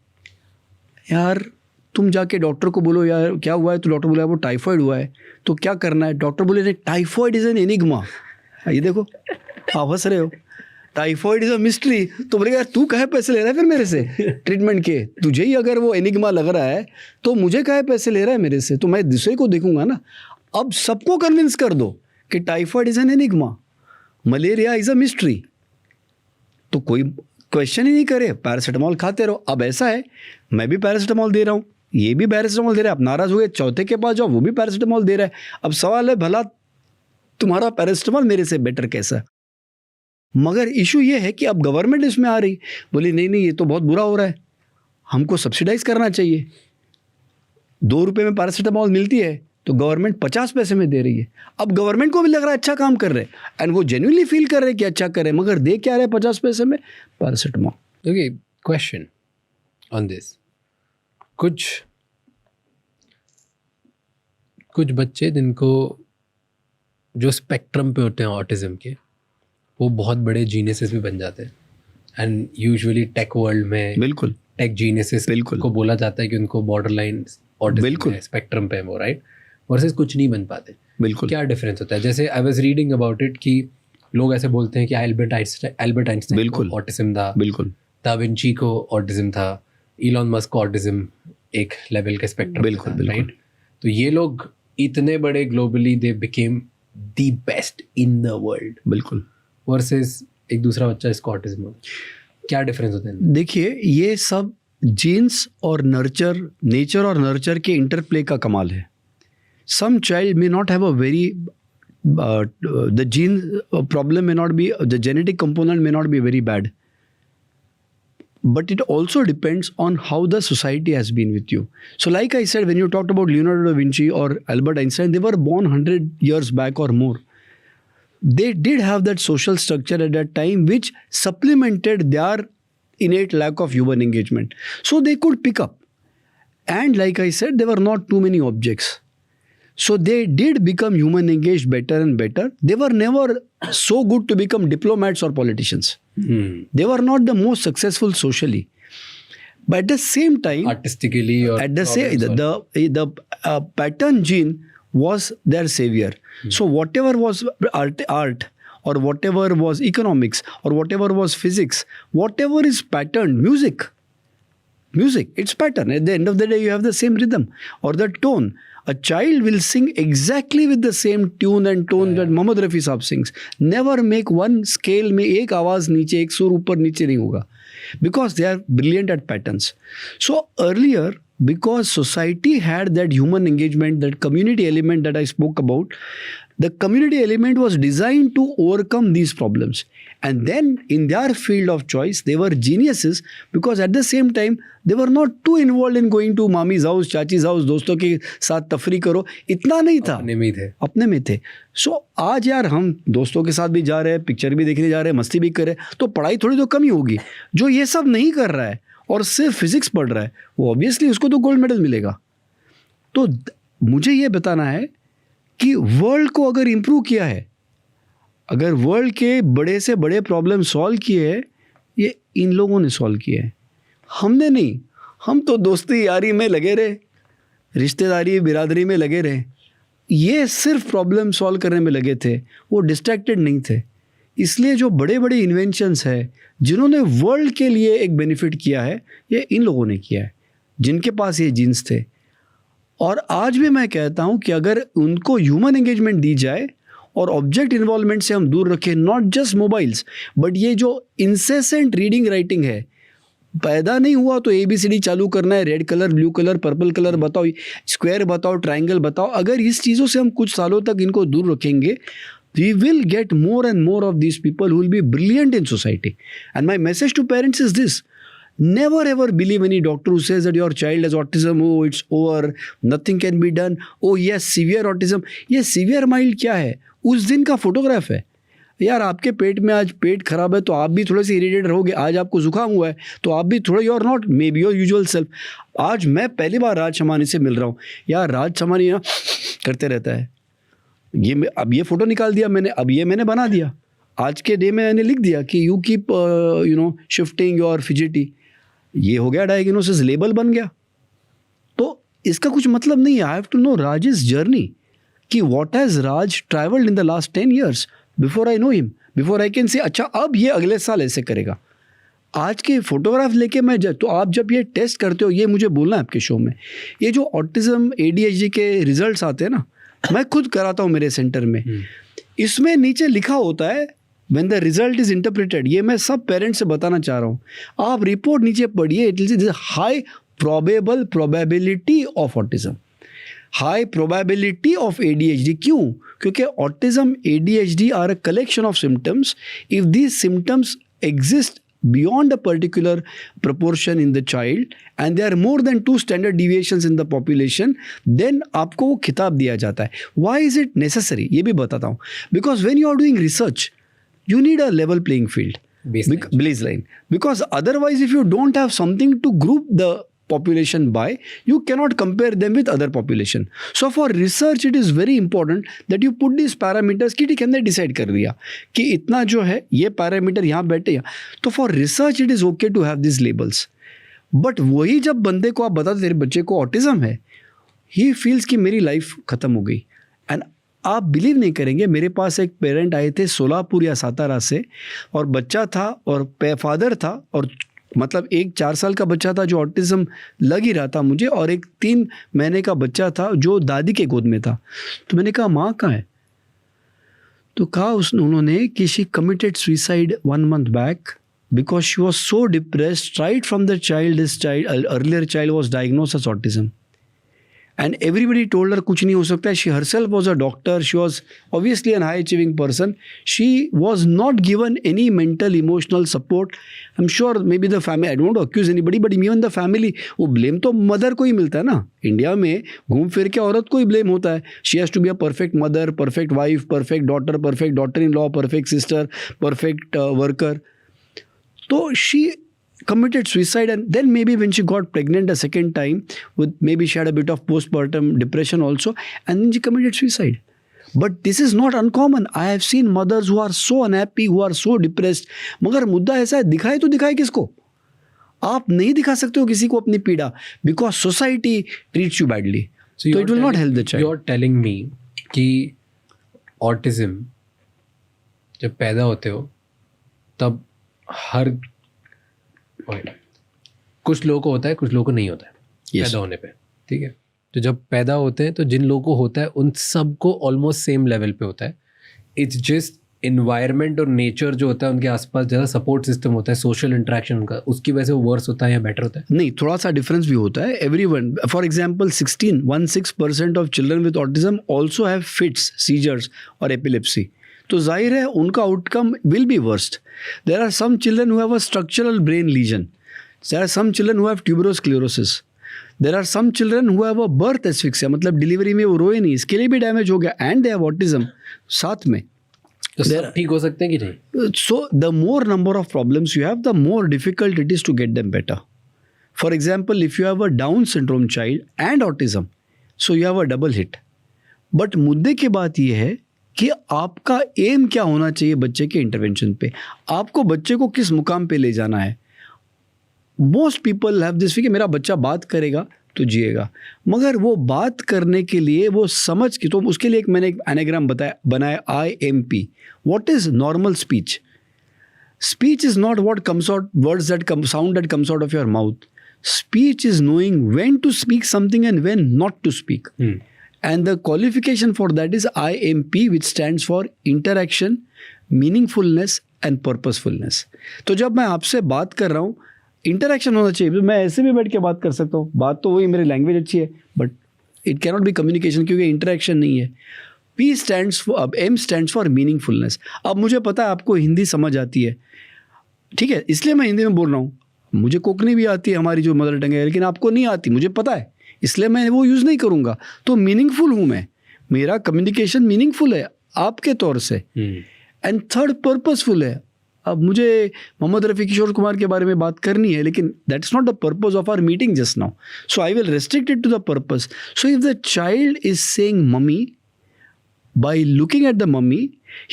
[SPEAKER 2] यार तुम जाके डॉक्टर को बोलो यार क्या हुआ है, तो डॉक्टर बोला वो टाइफाइड हुआ है, तो क्या करना है? डॉक्टर बोले नहीं, टाइफाइड इज़ एन एनिग्मा. ये देखो आप हंस रहे हो, टाइफाइड इज़ अ मिस्ट्री. तो बोलेगा यार तू काहे पैसे ले रहा है फिर मेरे से ट्रीटमेंट के? तुझे ही अगर वो एनिग्मा लग रहा है तो मुझे काहे पैसे ले रहा है मेरे से? तो मैं दूसरे को देखूंगा ना. अब सबको कन्विंस कर दो कि typhoid is an enigma, malaria is a mystery, तो कोई क्वेश्चन ही नहीं करे, पैरासीटामोल खाते रहो. अब ऐसा है मैं भी पैरासीटामोल दे रहा हूँ, ये भी पैरासीटामोल दे रहा है. आप नाराज़ हुए, चौथे के पास जाओ, वो भी पैरासीटामोल दे रहा है. अब सवाल है भला तुम्हारा पैरासीटामोल मेरे से बेटर कैसा? मगर इशू ये है कि अब गवर्नमेंट इसमें आ रही, बोली नहीं नहीं ये तो बहुत बुरा हो रहा है, हमको सब्सिडाइज करना चाहिए. 2 रुपये में पैरासीटामोल मिलती है तो गवर्नमेंट 50 पैसे में दे रही है. अब गवर्नमेंट को भी लग रहा है अच्छा काम कर रहे हैं, एंड वो जेन्युइनली फील कर रहे हैं कि अच्छा कर रहे हैं, मगर दे क्या रहे 50 पैसे में? Paracetamol.
[SPEAKER 1] Okay, question on this. कुछ बच्चे जिनको जो स्पेक्ट्रम पे होते हैं ऑटिज्म के, वो बहुत बड़े जीनियसेस भी बन जाते हैं. एंड यूजुअली टेक वर्ल्ड में
[SPEAKER 2] बिल्कुल
[SPEAKER 1] टेक जीनियसेस को बोला जाता है कि उनको बॉर्डरलाइन ऑटिज्म है, स्पेक्ट्रम पे है वो, राइट? वर्सेस कुछ नहीं बन पाते.
[SPEAKER 2] बिल्कुल.
[SPEAKER 1] क्या डिफरेंस होता है? जैसे I was reading about it कि लोग ऐसे बोलते हैं कि एल्बर्ट आइंस्टाइन
[SPEAKER 2] बिल्कुल
[SPEAKER 1] को ऑटिज्म था,
[SPEAKER 2] बिल्कुल,
[SPEAKER 1] दा विंची को ऑटिज्म था, इलॉन मस्क को ऑटिज्म एक लेवल के स्पेक्ट्रम,
[SPEAKER 2] बिल्कुल,
[SPEAKER 1] राइट? तो ये लोग इतने बड़े globally they became the best in the world,
[SPEAKER 2] बिल्कुल,
[SPEAKER 1] वर्सेस एक दूसरा बच्चा इसको ऑटिज्म हो. क्या डिफरेंस होता है?
[SPEAKER 2] देखिए ये सब जीन्स और नर्चर, नेचर और नर्चर के इंटरप्ले का कमाल है. Some child may not have a very the gene problem may not be, the genetic component may not be very bad, but it also depends on how the society has been with you. So like I said, when you talked about Leonardo da Vinci or Albert Einstein, they were born 100 years back or more. They did have that social structure at that time which supplemented their innate lack of human engagement. So they could pick up. And like I said, there were not too many objects. So they did become human engaged better and better. They were never so good to become diplomats or politicians. They were not the most successful socially. But at the same time,
[SPEAKER 1] artistically, or
[SPEAKER 2] at the same, the pattern gene was their savior. So whatever was art or whatever was economics or whatever was physics, whatever is patterned, music, it's pattern. At the end of the day, you have the same rhythm or the tone. A child will sing exactly with the same tune and tone that Mohammad Rafi साहब sings. Never make one scale में एक आवाज नीचे, एक सुर ऊपर नीचे नहीं होगा. Because they are brilliant at patterns. So earlier, because society had that human engagement, that community element that I spoke about, the community element was designed to overcome these problems. And then in their field of choice, they were geniuses because at the same time, they were not too involved in going to मामी's house, चाची's house, दोस्तों के साथ तफरी करो, इतना नहीं था. अपने में थे. So आज यार हम दोस्तों के साथ भी जा रहे हैं, पिक्चर भी देखने जा रहे हैं, मस्ती भी कर रहे हैं, तो पढ़ाई थोड़ी तो कम ही होगी. जो ये सब नहीं कर रहा है और सिर्फ फिजिक्स पढ़ रहा है, वो ऑब्वियसली उसको तो गोल्ड मेडल मिलेगा. तो मुझे ये बताना है कि वर्ल्ड को अगर इम्प्रूव किया है, अगर वर्ल्ड के बड़े से बड़े प्रॉब्लम सॉल्व किए हैं, ये इन लोगों ने सॉल्व किए हैं, हमने नहीं. हम तो दोस्ती यारी में लगे रहे, रिश्तेदारी बिरादरी में लगे रहे. ये सिर्फ प्रॉब्लम सॉल्व करने में लगे थे, वो डिस्ट्रैक्टेड नहीं थे. इसलिए जो बड़े बड़े इन्वेंशंस है जिन्होंने वर्ल्ड के लिए एक बेनिफिट किया है, ये इन लोगों ने किया है, जिनके पास ये जीन्स थे. और आज भी मैं कहता हूँ कि अगर उनको ह्यूमन एंगेजमेंट दी जाए और ऑब्जेक्ट इन्वॉल्वमेंट से हम दूर रखें, नॉट जस्ट मोबाइल्स बट ये जो इंसेसेंट रीडिंग राइटिंग है, पैदा नहीं हुआ तो ABCD चालू करना है, red colour, blue colour, purple colour बताओ, स्क्वायर बताओ, ट्राइंगल बताओ. अगर इस चीज़ों से हम कुछ सालों तक इनको दूर रखेंगे, we will get more and more of these people who will be brilliant in society. And my message to parents is this: never ever believe any doctor who says that your child has autism, oh it's over, nothing can be done, oh yes severe autism. ये severe mild क्या है? उस दिन का photograph है. यार आपके पेट में आज पेट खराब है तो आप भी थोड़े से इरिटेट रहोगे. आज आपको जुकाम हुआ है तो आप भी थोड़ा, you are not maybe your usual self. आज मैं पहली बार राज शमानी से मिल रहा हूँ. यार राज शमानी ना करते रहता है, ये अब ये फोटो निकाल दिया मैंने, अब ये मैंने बना दिया, आज के डे में मैंने लिख दिया कि you keep shifting your fidgety. ये हो गया डायग्नोसिस, लेबल बन गया. तो इसका कुछ मतलब नहीं है. I have to know Raj's journey, कि what has Raj travelled in the last 10 years before I know him, before I can say अच्छा अब ये अगले साल ऐसे करेगा. आज के फोटोग्राफ लेके मैं तो आप जब ये टेस्ट करते हो, ये मुझे बोलना है आपके शो में, ये जो ऑटिज्म ADHD के रिजल्ट्स आते हैं ना, मैं खुद कराता हूँ मेरे सेंटर में, इसमें नीचे लिखा होता है when the result is interpreted. ये मैं सब पेरेंट्स से बताना चाह रहा हूँ. आप रिपोर्ट नीचे पढ़िए, it is high probable probability of autism, high probability of ADHD. क्यों? क्योंकि autism ADHD are a collection of symptoms. If these symptoms exist beyond a particular proportion in the child and there are more than 2 standard deviations in the population, then आपको वो खिताब दिया जाता है. Why is it necessary? ये भी बताता हूँ. Because when you are doing research, you need a level playing field, baseline. Because otherwise, if you don't have something to group the population by, you cannot compare them with other population. So for research, it is very important that you put these parameters कि ठीक है हमने decide कर दिया कि इतना जो है ये parameter यहाँ बैठे यहाँ. तो for research, it is okay to have these labels. But वही जब बंदे को आप बताते तेरे बच्चे को ऑटिज्म है, he feels कि मेरी लाइफ खत्म हो गई. एंड आप बिलीव नहीं करेंगे, मेरे पास एक पेरेंट आए थे सोलापुर या सातारा से, और बच्चा था और फादर था, और मतलब एक 4 साल का बच्चा था जो ऑटिज्म लग ही रहा था मुझे, और एक 3 महीने का बच्चा था जो दादी के गोद में था. तो मैंने कहा माँ कहाँ है? तो कहा उन्होंने कि she committed suicide 1 month back because she was so depressed right from the child. This child earlier child was diagnosed as autism. And everybody told her कुछ नहीं हो सकता है. She herself was a doctor. She was obviously an high achieving person. She was not given any mental emotional support. I'm sure maybe the family, I don't want to accuse anybody, but even the family, वो blame तो mother को ही मिलता है ना. India में घूम फिर के औरत को ही blame होता है. She has to be a perfect mother, perfect wife, perfect daughter-in-law, perfect sister, perfect worker. तो she committed suicide, and then maybe when she got pregnant a second time, with maybe she had a bit of postpartum depression also, and then she committed suicide. But this is not uncommon. I have seen mothers who are so unhappy, who are so depressed. मगर मुद्दा ऐसा है, दिखाए तो दिखाए किसको? आप नहीं दिखा सकते हो किसी को अपनी पीड़ा, because society treats you badly. So it will not help the child.
[SPEAKER 1] You're telling me कि autism जब पैदा होते हो तब हर कुछ लोगों को होता है, कुछ लोगों को नहीं होता है पैदा होने पे, ठीक है। तो जब पैदा होते हैं तो जिन लोगों को होता है उन सबको ऑलमोस्ट सेम लेवल पे होता है। इट्स जस्ट इन्वायरमेंट और नेचर जो होता है उनके आसपास ज़्यादा सपोर्ट सिस्टम होता है, सोशल इंटरेक्शन उनका, उसकी वजह से वो वर्स होता है या बेटर होता है।
[SPEAKER 2] नहीं, थोड़ा सा डिफरेंस भी होता है। Everyone, for example 16% of children with autism also have fits, seizures और एपिलेप्सी। तो जाहिर है उनका outcome will be worst. There are some children who have a structural brain lesion, there are some children who have tuberous sclerosis, there are some children who have a birth asphyxia, मतलब delivery में वो रोए नहीं, इसके लिए भी damage हो गया, एंड दे हैव ऑटिज्म साथ में।
[SPEAKER 1] तो सब ठीक हो सकते हैं कि नहीं?
[SPEAKER 2] So the more number of problems you have, the more difficult it is to get them better. For example, if you have a Down syndrome child and autism, so you have a double hit. But मुद्दे की बात यह है कि आपका M क्या होना चाहिए बच्चे के इंटरवेंशन पे, आपको बच्चे को किस मुकाम पे ले जाना है। मोस्ट पीपल हैव दिस कि मेरा बच्चा बात करेगा तो जिएगा, मगर वो बात करने के लिए वो समझ के, तो उसके लिए मैंने एक एनाग्राम बनाया IMP। What is normal speech? Speech is not what comes out, words that come, sound that comes out of your mouth. Speech is knowing when to speak something and when not to speak, and the qualification for that is IMP, which stands for interaction, meaningfulness and purposefulness. तो जब मैं आपसे बात कर रहा हूँ, interaction होना चाहिए। मैं ऐसे भी बैठ के बात कर सकता हूँ, बात तो वही, मेरी लैंग्वेज अच्छी है, but it cannot be communication क्योंकि इंटरैक्शन नहीं है। P स्टैंड्स फॉर, अब M स्टैंड्स फॉर मीनिंगफुलनेस। अब मुझे पता है आपको हिंदी समझ आती है, ठीक है, इसलिए मैं हिंदी में बोल रहा हूँ। मुझे कोंकणी भी आती है, हमारी जो मदर टंग है, लेकिन आपको नहीं आती, मुझे पता है, इसलिए मैं वो यूज़ नहीं करूँगा। तो मीनिंगफुल हूँ मैं, मेरा कम्युनिकेशन मीनिंगफुल है आपके तौर से। एंड थर्ड, पर्पसफुल है। अब मुझे मोहम्मद रफ़ी, किशोर कुमार के बारे में बात करनी है, लेकिन that's not the purpose of our meeting just now, so I will restrict it to the purpose. So if the child is saying mummy, by looking at the mummy,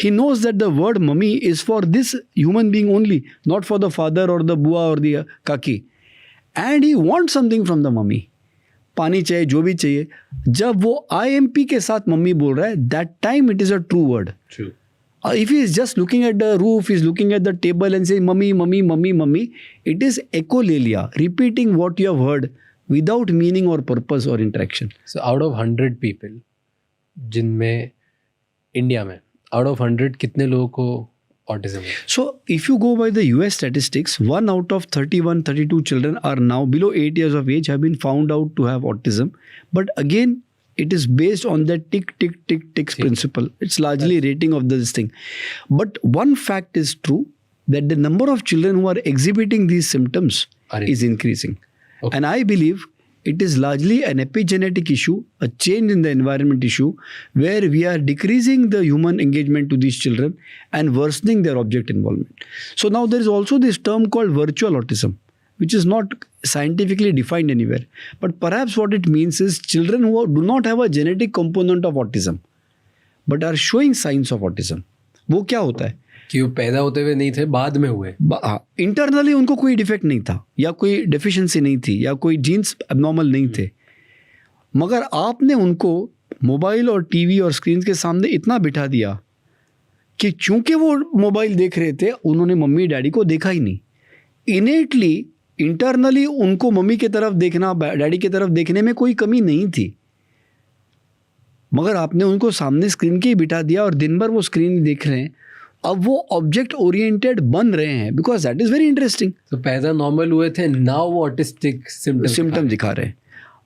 [SPEAKER 2] he knows that the word mummy is for this human being only, not for the father or the bua or the kaki, and he wants something from the mummy, पानी चाहिए, जो भी चाहिए। जब वो IMP के साथ mummy बोल रहा है, that time it is a true word.
[SPEAKER 1] True.
[SPEAKER 2] If he is just looking at the roof, he is looking at the table and saying mummy, mummy, mummy, mummy, it is echolalia, repeating what you have heard without meaning or purpose or interaction.
[SPEAKER 1] So out of 100 people, जिनमें India में out of 100 कितने लोगों को autism है?
[SPEAKER 2] So if you go by the US statistics, 1 out of 32 children are now below 8 years of age have been found out to have autism. But again, it is based on the tick principle. It's largely rating of this thing. But one fact is true, that the number of children who are exhibiting these symptoms is increasing. Okay. And I believe it is largely an epigenetic issue, a change in the environment issue, where we are decreasing the human engagement to these children and worsening their object involvement. So now there is also this term called virtual autism, which is not scientifically defined anywhere. But perhaps what it means is children who do not have a genetic component of autism, but are showing signs of autism. वो क्या होता है
[SPEAKER 1] कि वो पैदा होते हुए नहीं थे, बाद में हुए।
[SPEAKER 2] इंटरनली उनको कोई डिफेक्ट नहीं था, या कोई डेफिशिएंसी नहीं थी, या कोई जीन्स एबनॉर्मल नहीं थे, मगर आपने उनको मोबाइल और टीवी और स्क्रीन के सामने इतना बिठा दिया कि चूंकि वो मोबाइल देख रहे थे, उन्होंने मम्मी डैडी को देखा ही नहीं। इनेटली इंटरनली उनको मम्मी की तरफ देखना, डैडी की तरफ देखने में कोई कमी नहीं थी, मगर आपने उनको सामने स्क्रीन के ही बिठा दिया और दिन भर वो स्क्रीन देख रहे हैं। अब वो ऑब्जेक्ट ओरिएंटेड बन रहे हैं, because that is very interesting.
[SPEAKER 1] तो पैदा नॉर्मल हुए थे, नाउ वो ऑटिस्टिक
[SPEAKER 2] सिम्टम दिखा रहे हैं।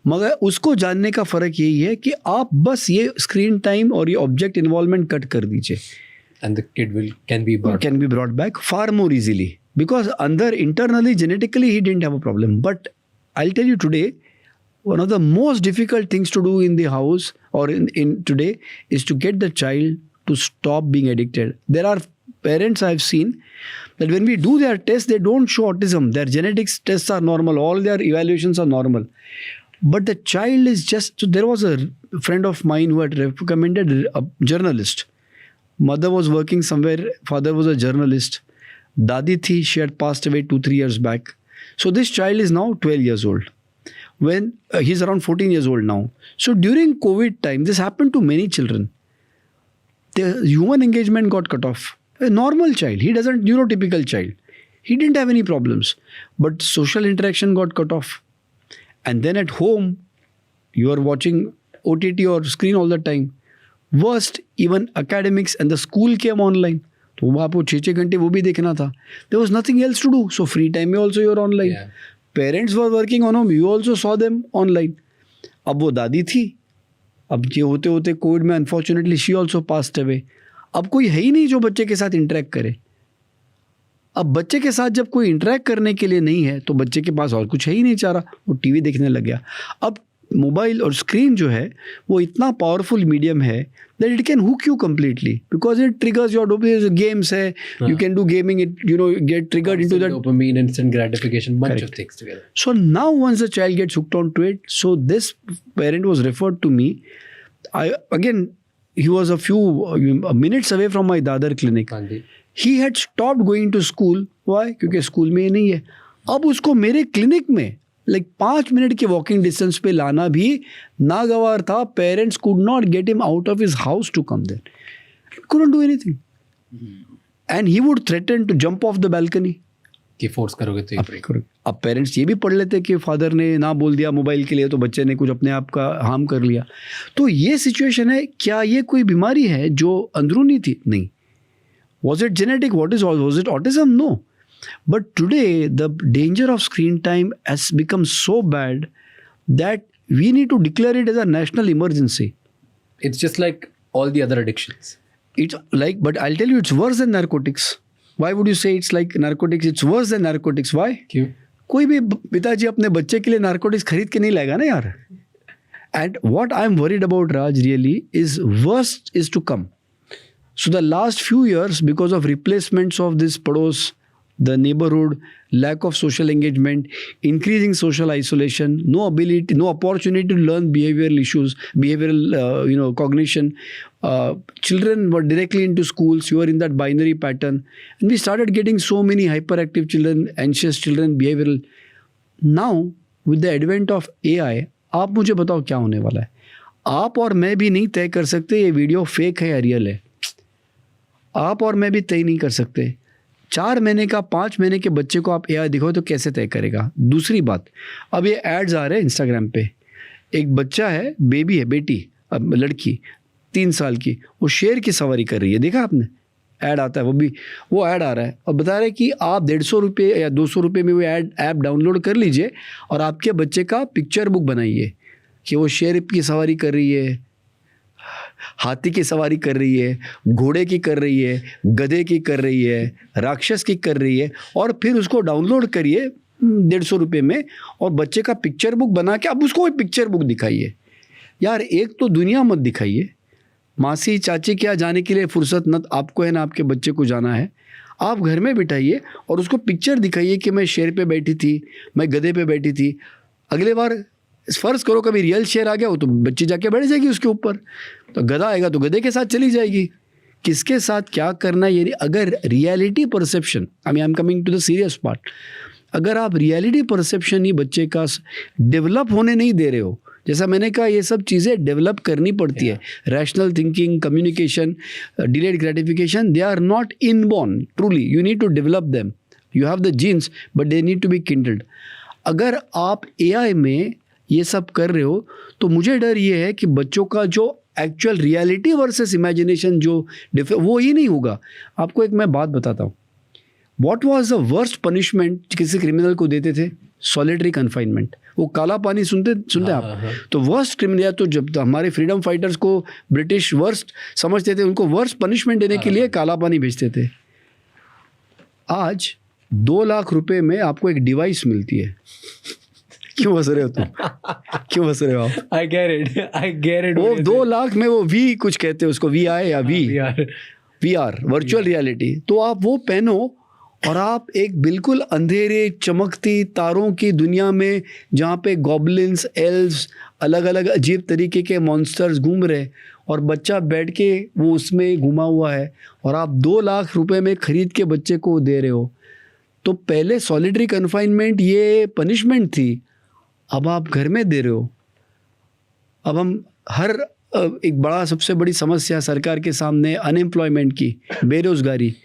[SPEAKER 2] मगर उसको जानने का फ़र्क यही है कि आप बस ये स्क्रीन टाइम और ये ऑब्जेक्ट इन्वॉल्वमेंट कट कर दीजिए,
[SPEAKER 1] and the kid can be
[SPEAKER 2] brought back far more easily, because अंदर internally genetically he didn't have a problem. But I will tell you today, one of the most difficult things to do in the house or in today is to get the child to stop being addicted. There are parents I've seen that when we do their tests, they don't show autism. Their genetics tests are normal. All their evaluations are normal. But the child is just... So there was a friend of mine who had recommended a journalist. Mother was working somewhere. Father was a journalist. Dadi thi, she had passed away 2-3 years back. So this child is now 12 years old. When he's around 14 years old now. So during COVID time, this happened to many children. The human engagement got cut off. A normal child. He doesn't, neurotypical child. He didn't have any problems. But social interaction got cut off. And then at home, you are watching OTT or screen all the time. Worst, even academics and the school came online. तो वो आपको 6-6 घंटे वो भी देखना था. There was nothing else to do. So free time में also you're online.
[SPEAKER 1] Yeah.
[SPEAKER 2] Parents were working on home. You also saw them online. अब वो दादी थी. अब ये होते होते कोविड में unfortunately she also passed away. अब कोई है ही नहीं जो बच्चे के साथ इंटरेक्ट करे. अब बच्चे के साथ जब कोई इंटरेक्ट करने के लिए नहीं है तो बच्चे के पास और कुछ है ही नहीं चारा. वो टीवी देखने लग गया. अब मोबाइल और स्क्रीन जो है वो इतना पावरफुल मीडियम है that it can hook you completely because it triggers your dopamine. Games है, you can do gaming, it get triggered into that
[SPEAKER 1] dopamine, instant gratification, bunch
[SPEAKER 2] Correct.
[SPEAKER 1] of things together.
[SPEAKER 2] So now once the child gets hooked onto it, so this parent was referred to me. He was a few minutes away from my Dadar clinic.
[SPEAKER 1] हाँ जी.
[SPEAKER 2] He had stopped going to school. Why? क्योंकि school में ही नहीं है. अब उसको मेरे clinic में 5 minute के वॉकिंग डिस्टेंस पे लाना भी नागवार था. Parents could not get him out of his house to come there. couldn't do anything. And he would threaten to jump off the balcony.
[SPEAKER 1] कि फोर्स करोगे तो ये break.
[SPEAKER 2] अब पेरेंट्स ये भी पढ़ लेते कि फादर ने ना बोल दिया मोबाइल के लिए तो बच्चे ने कुछ अपने आप का हार्म कर लिया. तो ये सिचुएशन है. क्या ये कोई बीमारी है जो अंदरूनी थी? नहीं. Was it genetic? Was it autism? No. But today, the danger of screen time has become so bad that we need to declare it as a national emergency.
[SPEAKER 1] It's just like all the other addictions.
[SPEAKER 2] But I'll tell you, it's worse than narcotics. Why would you say it's like narcotics? It's worse than narcotics. Why?
[SPEAKER 1] क्यों?
[SPEAKER 2] कोई भी पिताजी अपने बच्चे के लिए narcotics खरीद के नहीं लाएगा ना यार. And what I'm worried about, Raj, really is worst is to come. So the last few years, because of replacements of this pados, the neighborhood, lack of social engagement, increasing social isolation, no opportunity to learn behavioral issues, behavioral, cognition. Children were directly into schools. You were in that binary pattern. And we started getting so many hyperactive children, anxious children, behavioral. Now, with the advent of AI, आप मुझे बताओ क्या होने वाला है. आप और मैं भी नहीं तय कर सकते ये वीडियो फेक है या रियल है. आप और मैं भी तय नहीं कर सकते. 4 महीने का 5 महीने के बच्चे को आप AI दिखाओ तो कैसे तय करेगा. दूसरी बात, अब ये एड्स आ रहे हैं इंस्टाग्राम पे. एक बच्चा है, बेबी है, बेटी, अब लड़की 3 साल की, वो शेर की सवारी कर रही है. देखा आपने? ऐड आता है, वो ऐड आ रहा है और बता रहे कि आप 150 रुपये या 200 रुपये में वो ऐप डाउनलोड कर लीजिए और आपके बच्चे का पिक्चर बुक बनाइए कि वो शेर की सवारी कर रही है, हाथी की सवारी कर रही है, घोड़े की कर रही है, गधे की कर रही है, राक्षस की कर रही है, और फिर उसको डाउनलोड करिए 150 रुपये में और बच्चे का पिक्चर बुक बना के अब उसको पिक्चर बुक दिखाइए. यार एक तो दुनिया मत दिखाइए. मासी चाची के यहाँ जाने के लिए फुर्सत न आपको है ना आपके बच्चे को जाना है. आप घर में बिठाइए और उसको पिक्चर दिखाइए कि मैं शेर पे बैठी थी, मैं गधे पे बैठी थी. अगले बार फ़र्ज़ करो कभी रियल शेर आ गया हो तो बच्ची जाके बैठ जाएगी उसके ऊपर. तो गधा आएगा तो गधे के साथ चली जाएगी. किसके साथ क्या करना ये अगर reality perception, I am coming to the serious part, अगर आप रियलिटी परसेप्शन ही बच्चे का डेवलप होने नहीं दे रहे हो, जैसा मैंने कहा ये सब चीज़ें डेवलप करनी पड़ती है. Rational thinking, communication, delayed gratification, they are not inborn. Truly you need to develop them. You have the genes but they need to be kindled. अगर आप AI में ये सब कर रहे हो तो मुझे डर ये है कि बच्चों का जो एक्चुअल रियलिटी वर्सेस इमेजिनेशन जो वो ही नहीं होगा. आपको एक मैं बात बताता हूँ. What was the worst punishment किसी क्रिमिनल को देते थे? Solitary confinement. वो काला पानी सुनते आप? तो वर्स्ट क्रिमिनल, तो जब हमारे फ्रीडम फाइटर्स को ब्रिटिश वर्स्ट समझते थे, उनको वर्स्ट पनिशमेंट देने के लिए काला पानी भेजते थे. आज 2 लाख रुपए में आपको एक डिवाइस मिलती है. क्यों हंस रहे हो तुम? क्यों हंस रहे हो आप?
[SPEAKER 1] I get it.
[SPEAKER 2] वो 2 लाख में वो वी कुछ कहते हैं उसको, VI या VR वर्चुअल रियलिटी. तो आप वो पहनो और आप एक बिल्कुल अंधेरे चमकती तारों की दुनिया में जहाँ पे गॉबलिन्स, एल्व्स, अलग अलग अजीब तरीके के मॉन्स्टर्स घूम रहे और बच्चा बैठ के वो उसमें घुमा हुआ है और आप 2 लाख रुपए में खरीद के बच्चे को दे रहे हो. तो पहले सॉलिटरी कन्फाइनमेंट ये पनिशमेंट थी, अब आप घर में दे रहे हो. अब हम एक सबसे बड़ी समस्या सरकार के सामने अनएम्प्लॉयमेंट की, बेरोज़गारी,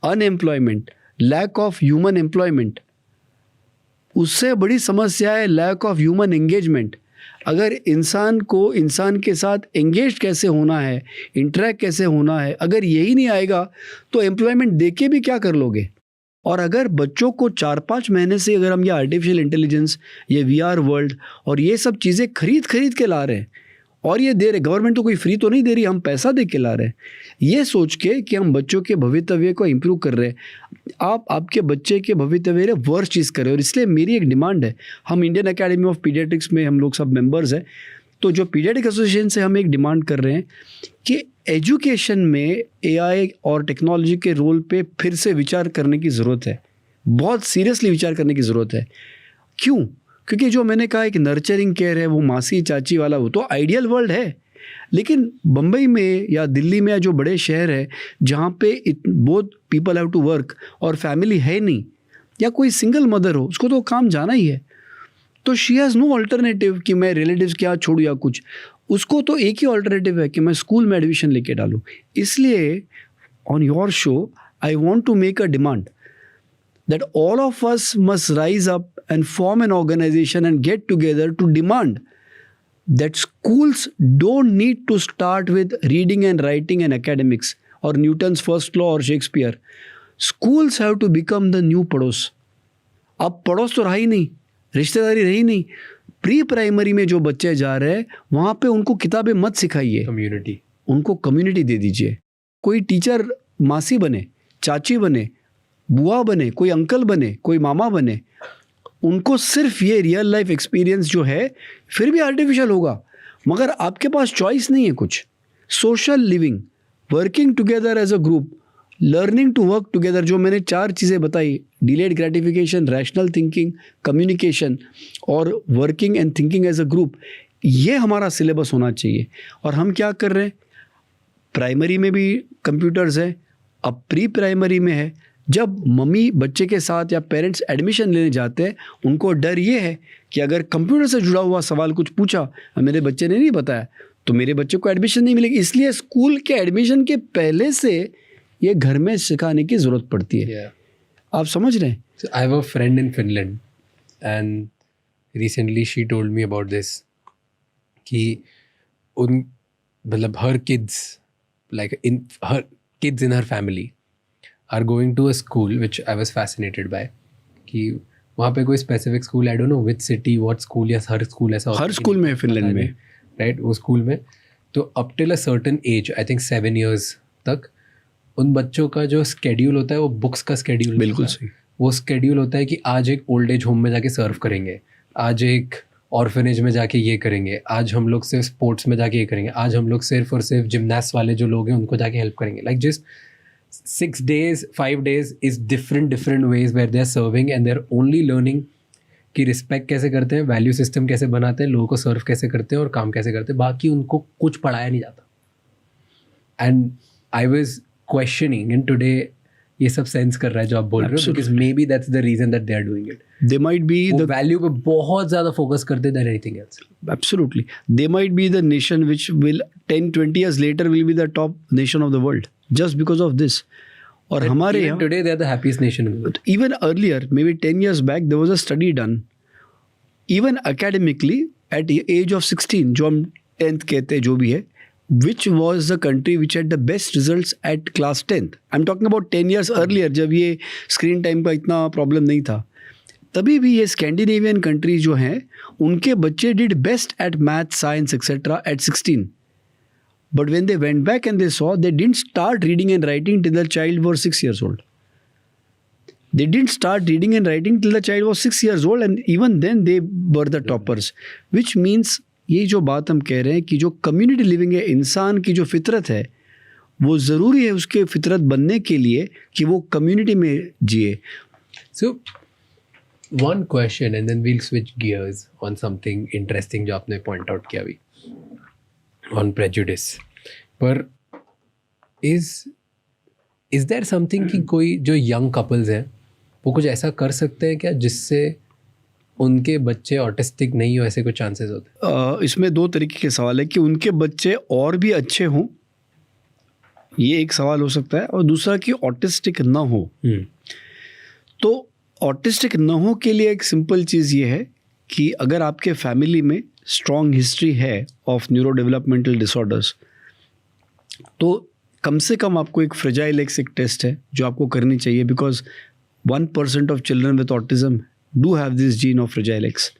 [SPEAKER 2] unemployment, lack of human employment, उससे बड़ी समस्या है लैक ऑफ ह्यूमन एंगेजमेंट। अगर इंसान को इंसान के साथ एंगेज कैसे होना है, इंटरेक्ट कैसे होना है, अगर यही नहीं आएगा तो एम्प्लॉयमेंट दे के भी क्या कर लोगे। और अगर बच्चों को 4-5 महीने से अगर हम ये आर्टिफिशियल इंटेलिजेंस, ये VR वर्ल्ड और ये सब चीज़ें खरीद के ला रहे हैं, और ये दे रहे, गवर्नमेंट तो कोई फ्री तो नहीं दे रही, हम पैसा दे के ला रहे हैं, ये सोच के कि हम बच्चों के भवितव्य को इम्प्रूव कर रहे हैं, आप आपके बच्चे के भवितव्य वर्स्ट चीज़ कर रहे हो। और इसलिए मेरी एक डिमांड है, हम इंडियन अकेडमी ऑफ पीडियाट्रिक्स में हम लोग सब मेंबर्स हैं, तो जो पीडियाट्रिक एसोसिएशन से हम एक डिमांड कर रहे हैं कि एजुकेशन में AI और टेक्नोलॉजी के रोल पे फिर से विचार करने की ज़रूरत है, बहुत सीरियसली विचार करने की ज़रूरत है। क्यों? क्योंकि जो मैंने कहा एक नर्चरिंग केयर है, वो मासी चाची वाला, वो तो आइडियल वर्ल्ड है, लेकिन बम्बई में या दिल्ली में या जो बड़े शहर है जहाँ पे both people have to work और फैमिली है नहीं, या कोई सिंगल मदर हो, उसको तो काम जाना ही है, तो शी हैज़ नो अल्टरनेटिव कि मैं रिलेटिव्स के यहाँ छोड़ूँ या कुछ, उसको तो एक ही अल्टरनेटिव है कि मैं स्कूल में एडमिशन लेके डालूँ। इसलिए on your show I want to make a demand that all of us must rise up and form an organization and get together to demand that schools don't need to start with reading and writing and academics or Newton's first law or Shakespeare. Schools have to become the new पड़ोस। अब पड़ोस तो रहा ही नहीं, रिश्तेदारी रही नहीं। Pre primary में जो बच्चे जा रहे हैं वहाँ पे उनको किताबें मत सिखाइए,
[SPEAKER 1] कम्युनिटी,
[SPEAKER 2] उनको कम्युनिटी दे दीजिए। कोई टीचर मासी बने, चाची बने, बुआ बने, कोई अंकल बने, कोई मामा बने, उनको सिर्फ ये रियल लाइफ एक्सपीरियंस जो है, फिर भी आर्टिफिशियल होगा, मगर आपके पास चॉइस नहीं है कुछ। Social living, working together as a group, learning to work together, जो मैंने 4 चीज़ें बताई, delayed gratification, rational thinking, communication और working and thinking as a group, ये हमारा सिलेबस होना चाहिए। और हम क्या कर रहे हैं, प्राइमरी में भी कंप्यूटर्स है, अब प्री प्राइमरी में है। जब मम्मी बच्चे के साथ या पेरेंट्स एडमिशन लेने जाते हैं, उनको डर ये है कि अगर कंप्यूटर से जुड़ा हुआ सवाल कुछ पूछा और मेरे बच्चे ने नहीं बताया तो मेरे बच्चे को एडमिशन नहीं मिलेगी। इसलिए स्कूल के एडमिशन के पहले से ये घर में सिखाने की ज़रूरत पड़ती है। आप समझ रहे हैं?
[SPEAKER 1] I have a friend in Finland and recently she told me about this कि उन मतलब हर kids like in her kids in her family are going to a school which I was fascinated by कि वहाँ पे कोई specific school, I don't know which city, what school, या हर school ऐसा
[SPEAKER 2] हर school में फिनलैंड में,
[SPEAKER 1] राइट, वो school में तो up till a certain age, I think 7 years तक उन बच्चों का जो स्केड्यूल होता है वो बुक्स का स्केड्यूल,
[SPEAKER 2] बिल्कुल सही,
[SPEAKER 1] वो स्केड्यूल होता है कि आज एक ओल्ड एज होम में जाके सर्व करेंगे, आज एक ऑर्फनेज में जाके ये करेंगे, आज हम लोग सिर्फ स्पोर्ट्स में जाके ये करेंगे, आज हम लोग सिर्फ और सिर्फ जिमनास्ट वाले जो लोग हैं उनको जाके हेल्प करेंगे। लाइक जिस 6 days, 5 days is different ways where they are serving and they're only learning कि रिस्पेक्ट कैसे करते हैं, वैल्यू सिस्टम कैसे बनाते हैं, लोगों को सर्व कैसे करते हैं और काम कैसे करते हैं, बाकी उनको कुछ पढ़ाया नहीं जाता। And I was questioning and today ये सब सेंस कर रहा है जो आप बोल रहे हो, because maybe that's the reason that they are doing it.
[SPEAKER 2] They might be the
[SPEAKER 1] value पे बहुत ज़्यादा फोकस करते than anything else.
[SPEAKER 2] Absolutely, they might be the nation which will 10-20 years later will be the top nation of the world just because of this. और हमारे यहाँ
[SPEAKER 1] today they are the happiest nation in the world.
[SPEAKER 2] Even earlier, maybe 10 years back, there was a study done, even academically at the age of 16, जो हम 10th कहते हैं जो भी है, which was the country which had the best results at class 10th. I'm talking about 10 years earlier, जब ये screen time का इतना प्रॉब्लम नहीं था, तभी भी ये स्कैंडिनेवियन कंट्रीज जो हैं उनके बच्चे did best at math, science etcetera at 16. But when they went back and they saw, they didn't start reading and writing till the child was 6 years old. They didn't start reading and writing till the child was 6 years old, and even then they were the toppers. Which means ये जो बात हम कह रहे हैं कि जो community living है, इंसान की जो फितरत है, वो ज़रूरी है उसके फितरत बनने के लिए कि वो कम्युनिटी में जिए।
[SPEAKER 1] So one question and then we'll switch gears on something interesting जो आपने point out किया अभी on prejudice, पर is there something कि कोई जो young couples हैं वो कुछ ऐसा कर सकते हैं क्या जिससे उनके बच्चे ऑटिस्टिक नहीं हो, ऐसे कुछ चांसेस होते हैं?
[SPEAKER 2] इसमें 2 तरीके के सवाल है कि उनके बच्चे और भी अच्छे हों ये एक सवाल हो सकता है। और दूसरा कि ऑटिस्टिक ना हो। तो ऑटिस्टिक ना हो के लिए एक सिंपल चीज़ ये है कि अगर आपके फैमिली में स्ट्रॉन्ग हिस्ट्री है ऑफ न्यूरो डेवलपमेंटल डिसऑर्डर्स, तो कम से कम आपको एक फ्रेजाइल एक्स एक टेस्ट है जो आपको करनी चाहिए, because 1% of children with autism do have this gene of fragile X.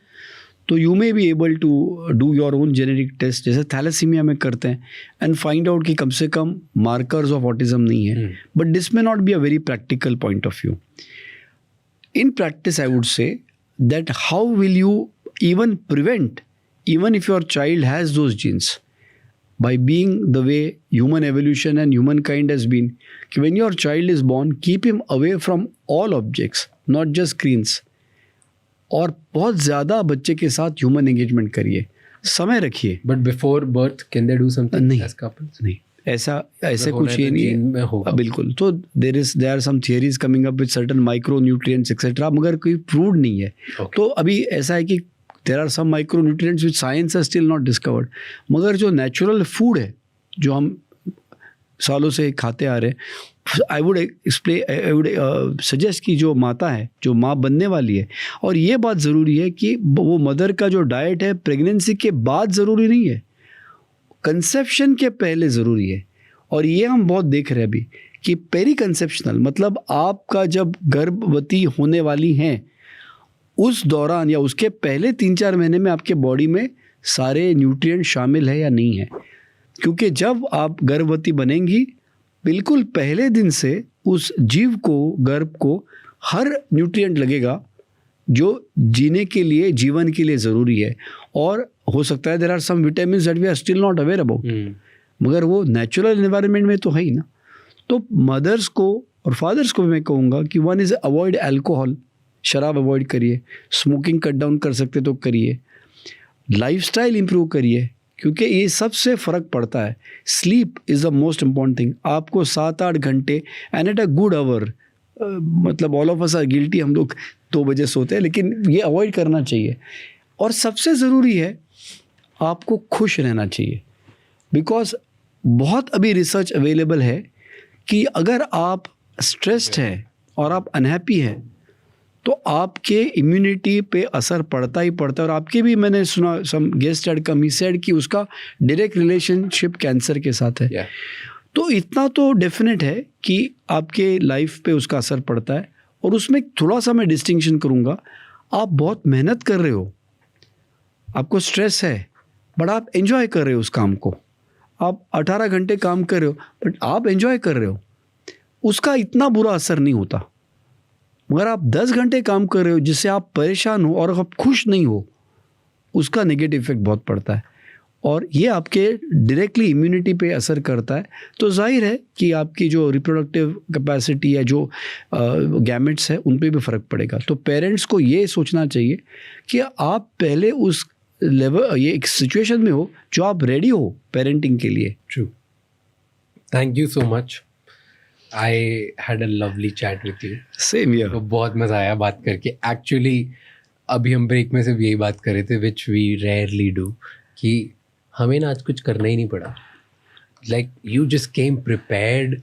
[SPEAKER 2] तो you may be able to do your own genetic test, जैसे थैलेसीमिया में करते हैं, एंड फाइंड आउट कि कम से कम मार्कर्स ऑफ ऑटिज्म नहीं है। But this may not be a very practical point of view. In practice, I would say that how will you even prevent, even if your child has those genes, by being the way human evolution and humankind has been, when your child is born, keep him away from all objects, not just screens. और बहुत ज़्यादा बच्चे के साथ human engagement करिए, समय रखिए।
[SPEAKER 1] But before birth can they do something
[SPEAKER 2] नहीं,
[SPEAKER 1] एज कपल्स?
[SPEAKER 2] नहीं, ऐसे कुछ ये नहीं है। बिल्कुल। तो there are some theories coming up with certain micro nutrients etcetera, मगर कोई प्रूव्ड नहीं है। तो अभी ऐसा है कि there are some micro nutrients which science has still not discovered, मगर जो नेचुरल फूड है जो हम सालों से खाते आ रहे हैं, आई वुड सजेस्ट कि जो माता है, जो माँ बनने वाली है, और ये बात ज़रूरी है कि वो मदर का जो डाइट है प्रेगनेंसी के बाद ज़रूरी नहीं है, कंसेप्शन के पहले ज़रूरी है। और ये हम बहुत देख रहे हैं अभी कि पेरी कंसेप्शनल, मतलब आपका जब गर्भवती होने वाली हैं उस दौरान या उसके पहले 3-4 महीने में आपके बॉडी में सारे न्यूट्रिएंट शामिल है या नहीं है। क्योंकि जब आप गर्भवती बनेंगी, बिल्कुल पहले दिन से उस जीव को, गर्भ को हर न्यूट्रिएंट लगेगा जो जीने के लिए, जीवन के लिए ज़रूरी है। और हो सकता है there are some vitamins that we are still not aware about, मगर वो नेचुरल एनवायरनमेंट में तो है ही ना। तो मदर्स को और फादर्स को भी मैं कहूँगा कि वन इज़ अवॉइड अल्कोहल, शराब अवॉइड करिए, स्मोकिंग कट डाउन कर सकते तो करिए, लाइफस्टाइल इंप्रूव करिए, क्योंकि ये सबसे फ़र्क पड़ता है। Sleep is the most important thing. आपको 7-8 घंटे and at a good hour, मतलब all of us are guilty, हम लोग 2 बजे सोते हैं, लेकिन ये अवॉइड करना चाहिए। और सबसे ज़रूरी है आपको खुश रहना चाहिए, बिकॉज बहुत अभी रिसर्च अवेलेबल है कि अगर आप स्ट्रेस्ड हैं और आप अनहैप्पी हैं तो आपके इम्यूनिटी पे असर पड़ता ही पड़ता है। और आपके भी मैंने सुना, some guest had come, he said कि उसका डायरेक्ट रिलेशनशिप कैंसर के साथ है। तो इतना तो डेफिनेट है कि आपके लाइफ पे उसका असर पड़ता है। और उसमें थोड़ा सा मैं डिस्टिंक्शन करूँगा, आप बहुत मेहनत कर रहे हो, आपको स्ट्रेस है, बट आप एंजॉय कर रहे हो उस काम को। आप 18 घंटे काम कर रहे हो बट आप एंजॉय कर रहे हो, उसका इतना बुरा असर नहीं होता। मगर आप 10 घंटे काम कर रहे हो जिससे आप परेशान हो और आप खुश नहीं हो, उसका नेगेटिव इफेक्ट बहुत पड़ता है और ये आपके डायरेक्टली इम्यूनिटी पे असर करता है। तो जाहिर है कि आपकी जो रिप्रोडक्टिव कैपेसिटी या जो गैमेट्स है उन पे भी फ़र्क पड़ेगा। तो पेरेंट्स को ये सोचना चाहिए कि आप पहले उस लेवल, ये एक सिचुएशन में हो जो आप रेडी हो पेरेंटिंग के लिए।
[SPEAKER 1] True, thank you so much. I had a lovely chat with you.
[SPEAKER 2] Same here.
[SPEAKER 1] तो बहुत मज़ा आया बात करके। एक्चुअली अभी हम ब्रेक में सिर्फ यही बात कर रहे थे, विच वी रेयरली डू, कि हमें ना आज कुछ करना ही नहीं पड़ा। Like you just came prepared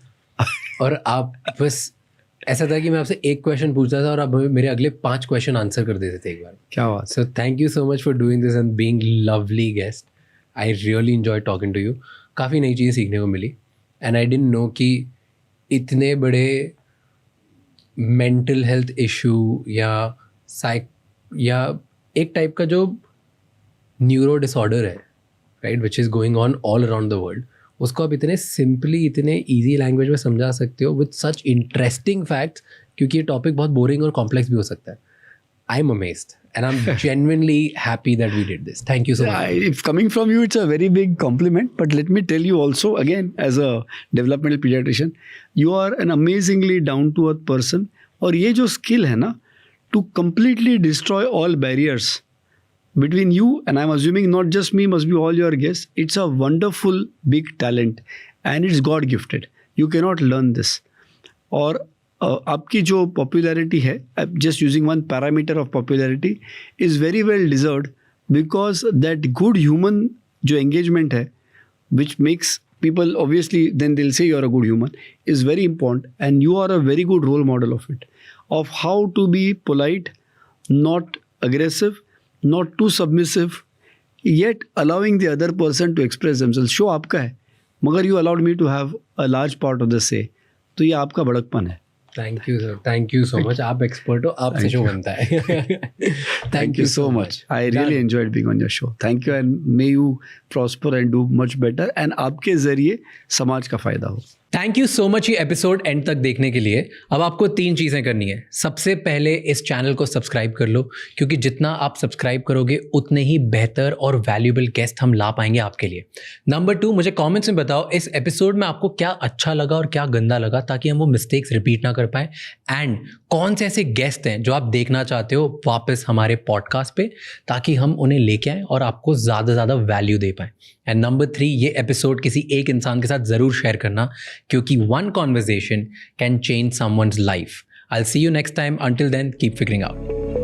[SPEAKER 1] और आप बस ऐसा था कि मैं आपसे एक क्वेश्चन पूछता था और आप मेरे अगले 5 क्वेश्चन आंसर कर देते थे एक बार।
[SPEAKER 2] क्या बात।
[SPEAKER 1] So thank you so much for doing this and being lovely guest. I really enjoy talking to you. काफ़ी नई चीज़ें सीखने को मिली एंड आई डिडंट नो कि इतने बड़े मेंटल हेल्थ इशू या एक टाइप का जो न्यूरो डिसऑर्डर है, right, which is going on all around the world, उसको आप इतने सिंपली, इतने ईजी लैंग्वेज में समझा सकते हो विद सच इंटरेस्टिंग फैक्ट्स, क्योंकि ये टॉपिक बहुत बोरिंग और कॉम्प्लेक्स भी हो सकता है। I am amazed and I'm genuinely happy that we did this. Thank you so much.
[SPEAKER 2] If coming from you, it's a very big compliment. But let me tell you also, again, as a developmental pediatrician, you are an amazingly down-to-earth person. और ये जो skill है ना, to completely destroy all barriers between you and I'm assuming not just me, must be all your guests. It's a wonderful big talent and it's God gifted. You cannot learn this. और आपकी जो popularity है, just using one parameter of popularity, is very well deserved because that good human जो engagement है which makes people obviously then they'll say you're a good human is very important, and you are a very good role model of it, of how to be polite, not aggressive, not too submissive, yet allowing the other person to express themselves. Show आपका है, मगर you allowed me to have a large part of the say. तो ये आपका बड़कपन है.
[SPEAKER 1] Thank you sir, thank you so much. आप expert हो, आपसे शो बनता है.
[SPEAKER 2] Thank you so much. I really enjoyed being on your show. Thank you, and may you prosper and do much better. And आपके जरिए समाज का फायदा हो.
[SPEAKER 1] थैंक यू सो मच ये एपिसोड एंड तक देखने के लिए. अब आपको 3 चीज़ें करनी है. सबसे पहले इस चैनल को सब्सक्राइब कर लो, क्योंकि जितना आप सब्सक्राइब करोगे उतने ही बेहतर और वैल्यूएबल गेस्ट हम ला पाएंगे आपके लिए. नंबर 2, मुझे कमेंट्स में बताओ इस एपिसोड में आपको क्या अच्छा लगा और क्या गंदा लगा, ताकि हम वो मिस्टेक्स रिपीट ना कर पाए. एंड कौन से ऐसे गेस्ट हैं जो आप देखना चाहते हो वापस हमारे पॉडकास्ट पे, ताकि हम उन्हें लेके आएँ और आपको ज़्यादा से ज़्यादा वैल्यू दे पाएँ. एंड नंबर 3, ये एपिसोड किसी एक इंसान के साथ ज़रूर शेयर करना, क्योंकि one conversation can change someone's life. I'll see you next time. Until then, keep figuring out.